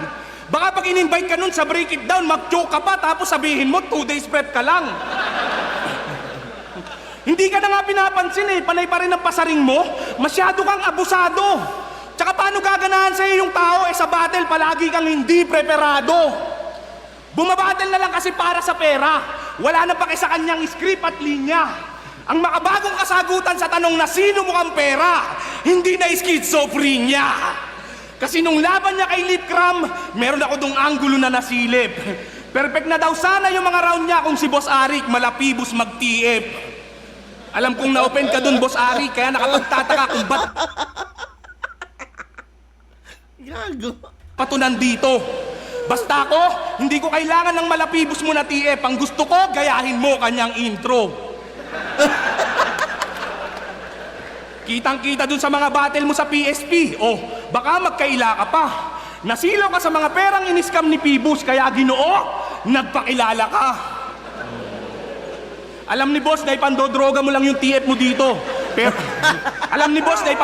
Baka pag in-invite ka nun sa break it down, mag-choke ka pa, tapos sabihin mo 2 days prep ka lang. Hindi ka na nga pinapansin eh, panay pa rin ang pasaring mo, masyado kang abusado. Tsaka paano gaganahan sa'yo yung tao sa battle palagi kang hindi preparado? Bumabattle na lang kasi para sa pera. Wala na pa sa kanyang script at linya. Ang makabagong kasagutan sa tanong na sino mukhang pera, hindi na schizophrenia. Kasi nung laban niya kay Lip Cram, meron ako dong anggulo na nasilip. Perfect na daw sana yung mga round niya kung si Boss Arik malapibos mag-TF. Alam kong na-open ka dun, Boss Arik, kaya nakapagtataka kung ba't Gago. patunan dito. Basta ako, hindi ko kailangan ng malapibos mo na TF. Ang gusto ko, gayahin mo kanyang intro. Kitang-kita dun sa mga battle mo sa PSP. Oh, baka magkaila ka pa. Nasilaw ka sa mga perang iniskam ni Pibus, kaya Ginoo, nagpakilala ka. Alam ni boss na ipandodroga mo lang yung TF mo dito. Pero, alam ni boss na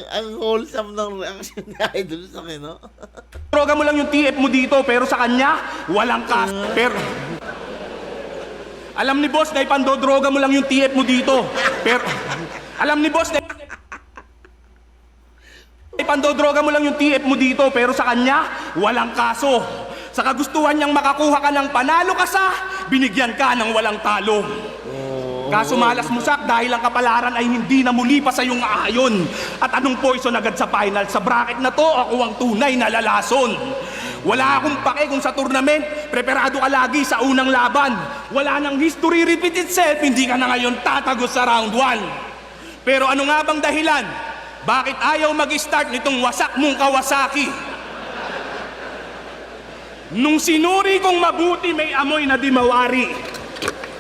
ang wholesome ng reaction ni Idol sa akin, no? droga mo lang yung TF mo dito, pero sa kanya, walang kas. Pero, alam ni boss na ipandodroga mo lang yung TF mo dito. Pero, alam ni boss na ipandodroga mo lang yung TF mo dito, pero sa kanya, walang kaso. Sa kagustuhan niyang makakuha ka ng panalo ka sa, binigyan ka ng walang talo. Kaso malas musak dahil ang kapalaran ay hindi na muli pa sa iyong aayon. At anong poison agad sa final? Sa bracket na to, ako ang tunay na lalason. Wala akong pake kung sa tournament, preparado ka lagi sa unang laban. Wala nang history repeat itself, hindi ka na ngayon tatagos sa round 1. Pero ano nga bang dahilan? Bakit ayaw mag-start nitong wasak mong Kawasaki? Nung sinuri kong mabuti may amoy na di mawari.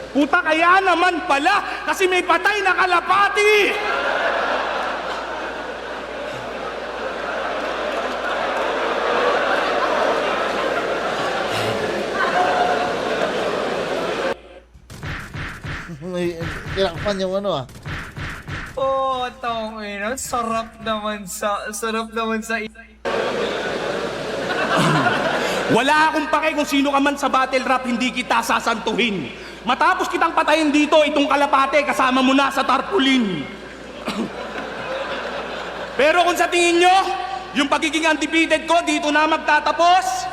Puta, kaya naman pala kasi may patay na kalapati. tinakpan yung ano ah. Oh, tangina. Sarap naman sa... Wala akong pake kung sino ka man sa battle rap, hindi kita sasantuhin. Matapos kitang patayin dito, itong kalapate kasama mo na sa tarpaulin. Pero kung sa tingin nyo, yung pagiging undefeated ko dito na magtatapos,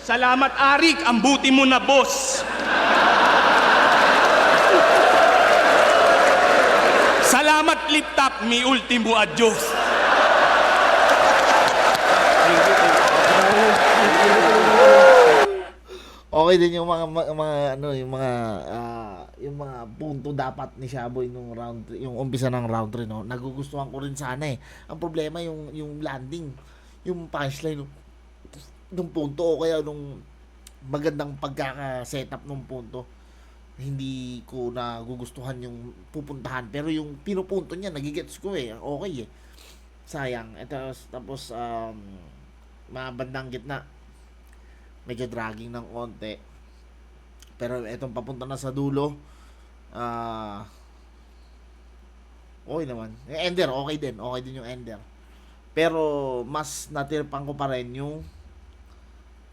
salamat Arik, ang buti mo na boss. Salamat Lip Top, mi ultimo adios. Okay din yung mga punto dapat ni Shaboy nung round 3, yung umpisa ng round 3, no. Nagugustuhan ko rin sana eh. Ang problema yung landing, yung punchline nung punto o kaya nung magandang pagkaka-setup nung punto. Hindi ko nagugustuhan yung pupuntahan, pero yung pinupunto niya nagigets ko eh. Okay eh. Sayang. Tapos mga bandang gitna medyo dragging ng konti. Pero etong papunta na sa dulo, okay naman. Yung ender, okay din. Okay din yung ender. Pero mas natirpan ko pa rin yung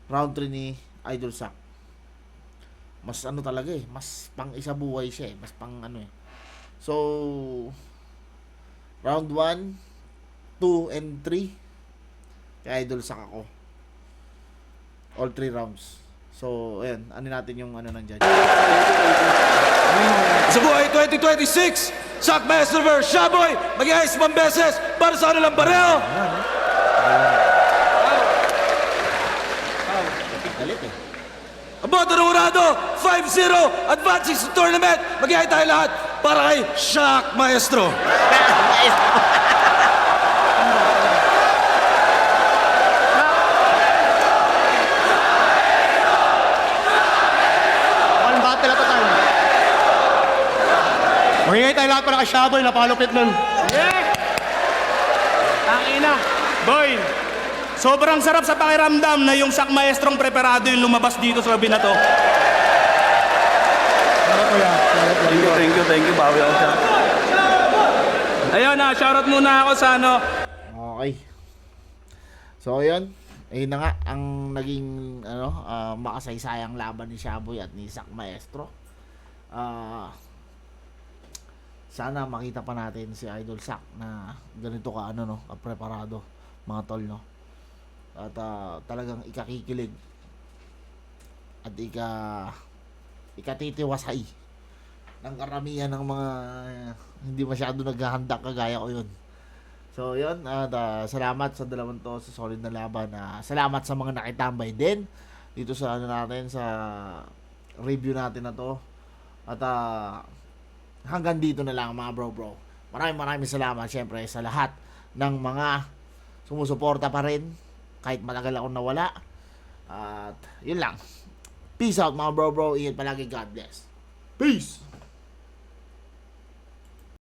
round 3 ni Idol Sack. Mas ano talaga eh. Mas pang isa buhay siya eh. Mas pang ano eh. So, round 1, 2, and 3 kay Idol Sack ako. All 3 rounds. So, ayan. Ano natin yung ano ng judge. Sa buhay 2026, Shock Master vs. Shaboy, mag-iayos 5 beses para sa kanilang pareho. Galit eh. Ang boto ng urado, 5-0, advancing sa tournament. Mag-iayos tayo lahat para kay Shock Maestro. One battle at a time. Mahingay tayo lahat para kay Shaboy, napalupit nun. Yeah! Tangina. Boy, sobrang sarap sa pakiramdam na yung Shock Maestrong preparado yung lumabas dito sa gabi na to. Thank you, bawi ako siya. Ayun na, shoutout muna ako sa ano. Okay. So, ayun. Ayun na nga ang naging makasaysayang laban ni Shaboy at ni Shock Maestro. Sana makita pa natin si Idol Shock na ganito ka preparado, mga tol, no. At talagang ikakikilig at ikatitiwasay ng karamihan ng mga hindi masyado naghahanda kagaya ko yun. So yun, salamat sa dalawang to sa solid na laban. Salamat sa mga nakitambay din dito sa natin sa review natin na to. At hanggang dito na lang mga bro. Maraming salamat syempre sa lahat ng mga sumusuporta pa rin kahit matagal akong nawala. At yun lang. Peace out mga bro. Ingat palagi. God bless. Peace.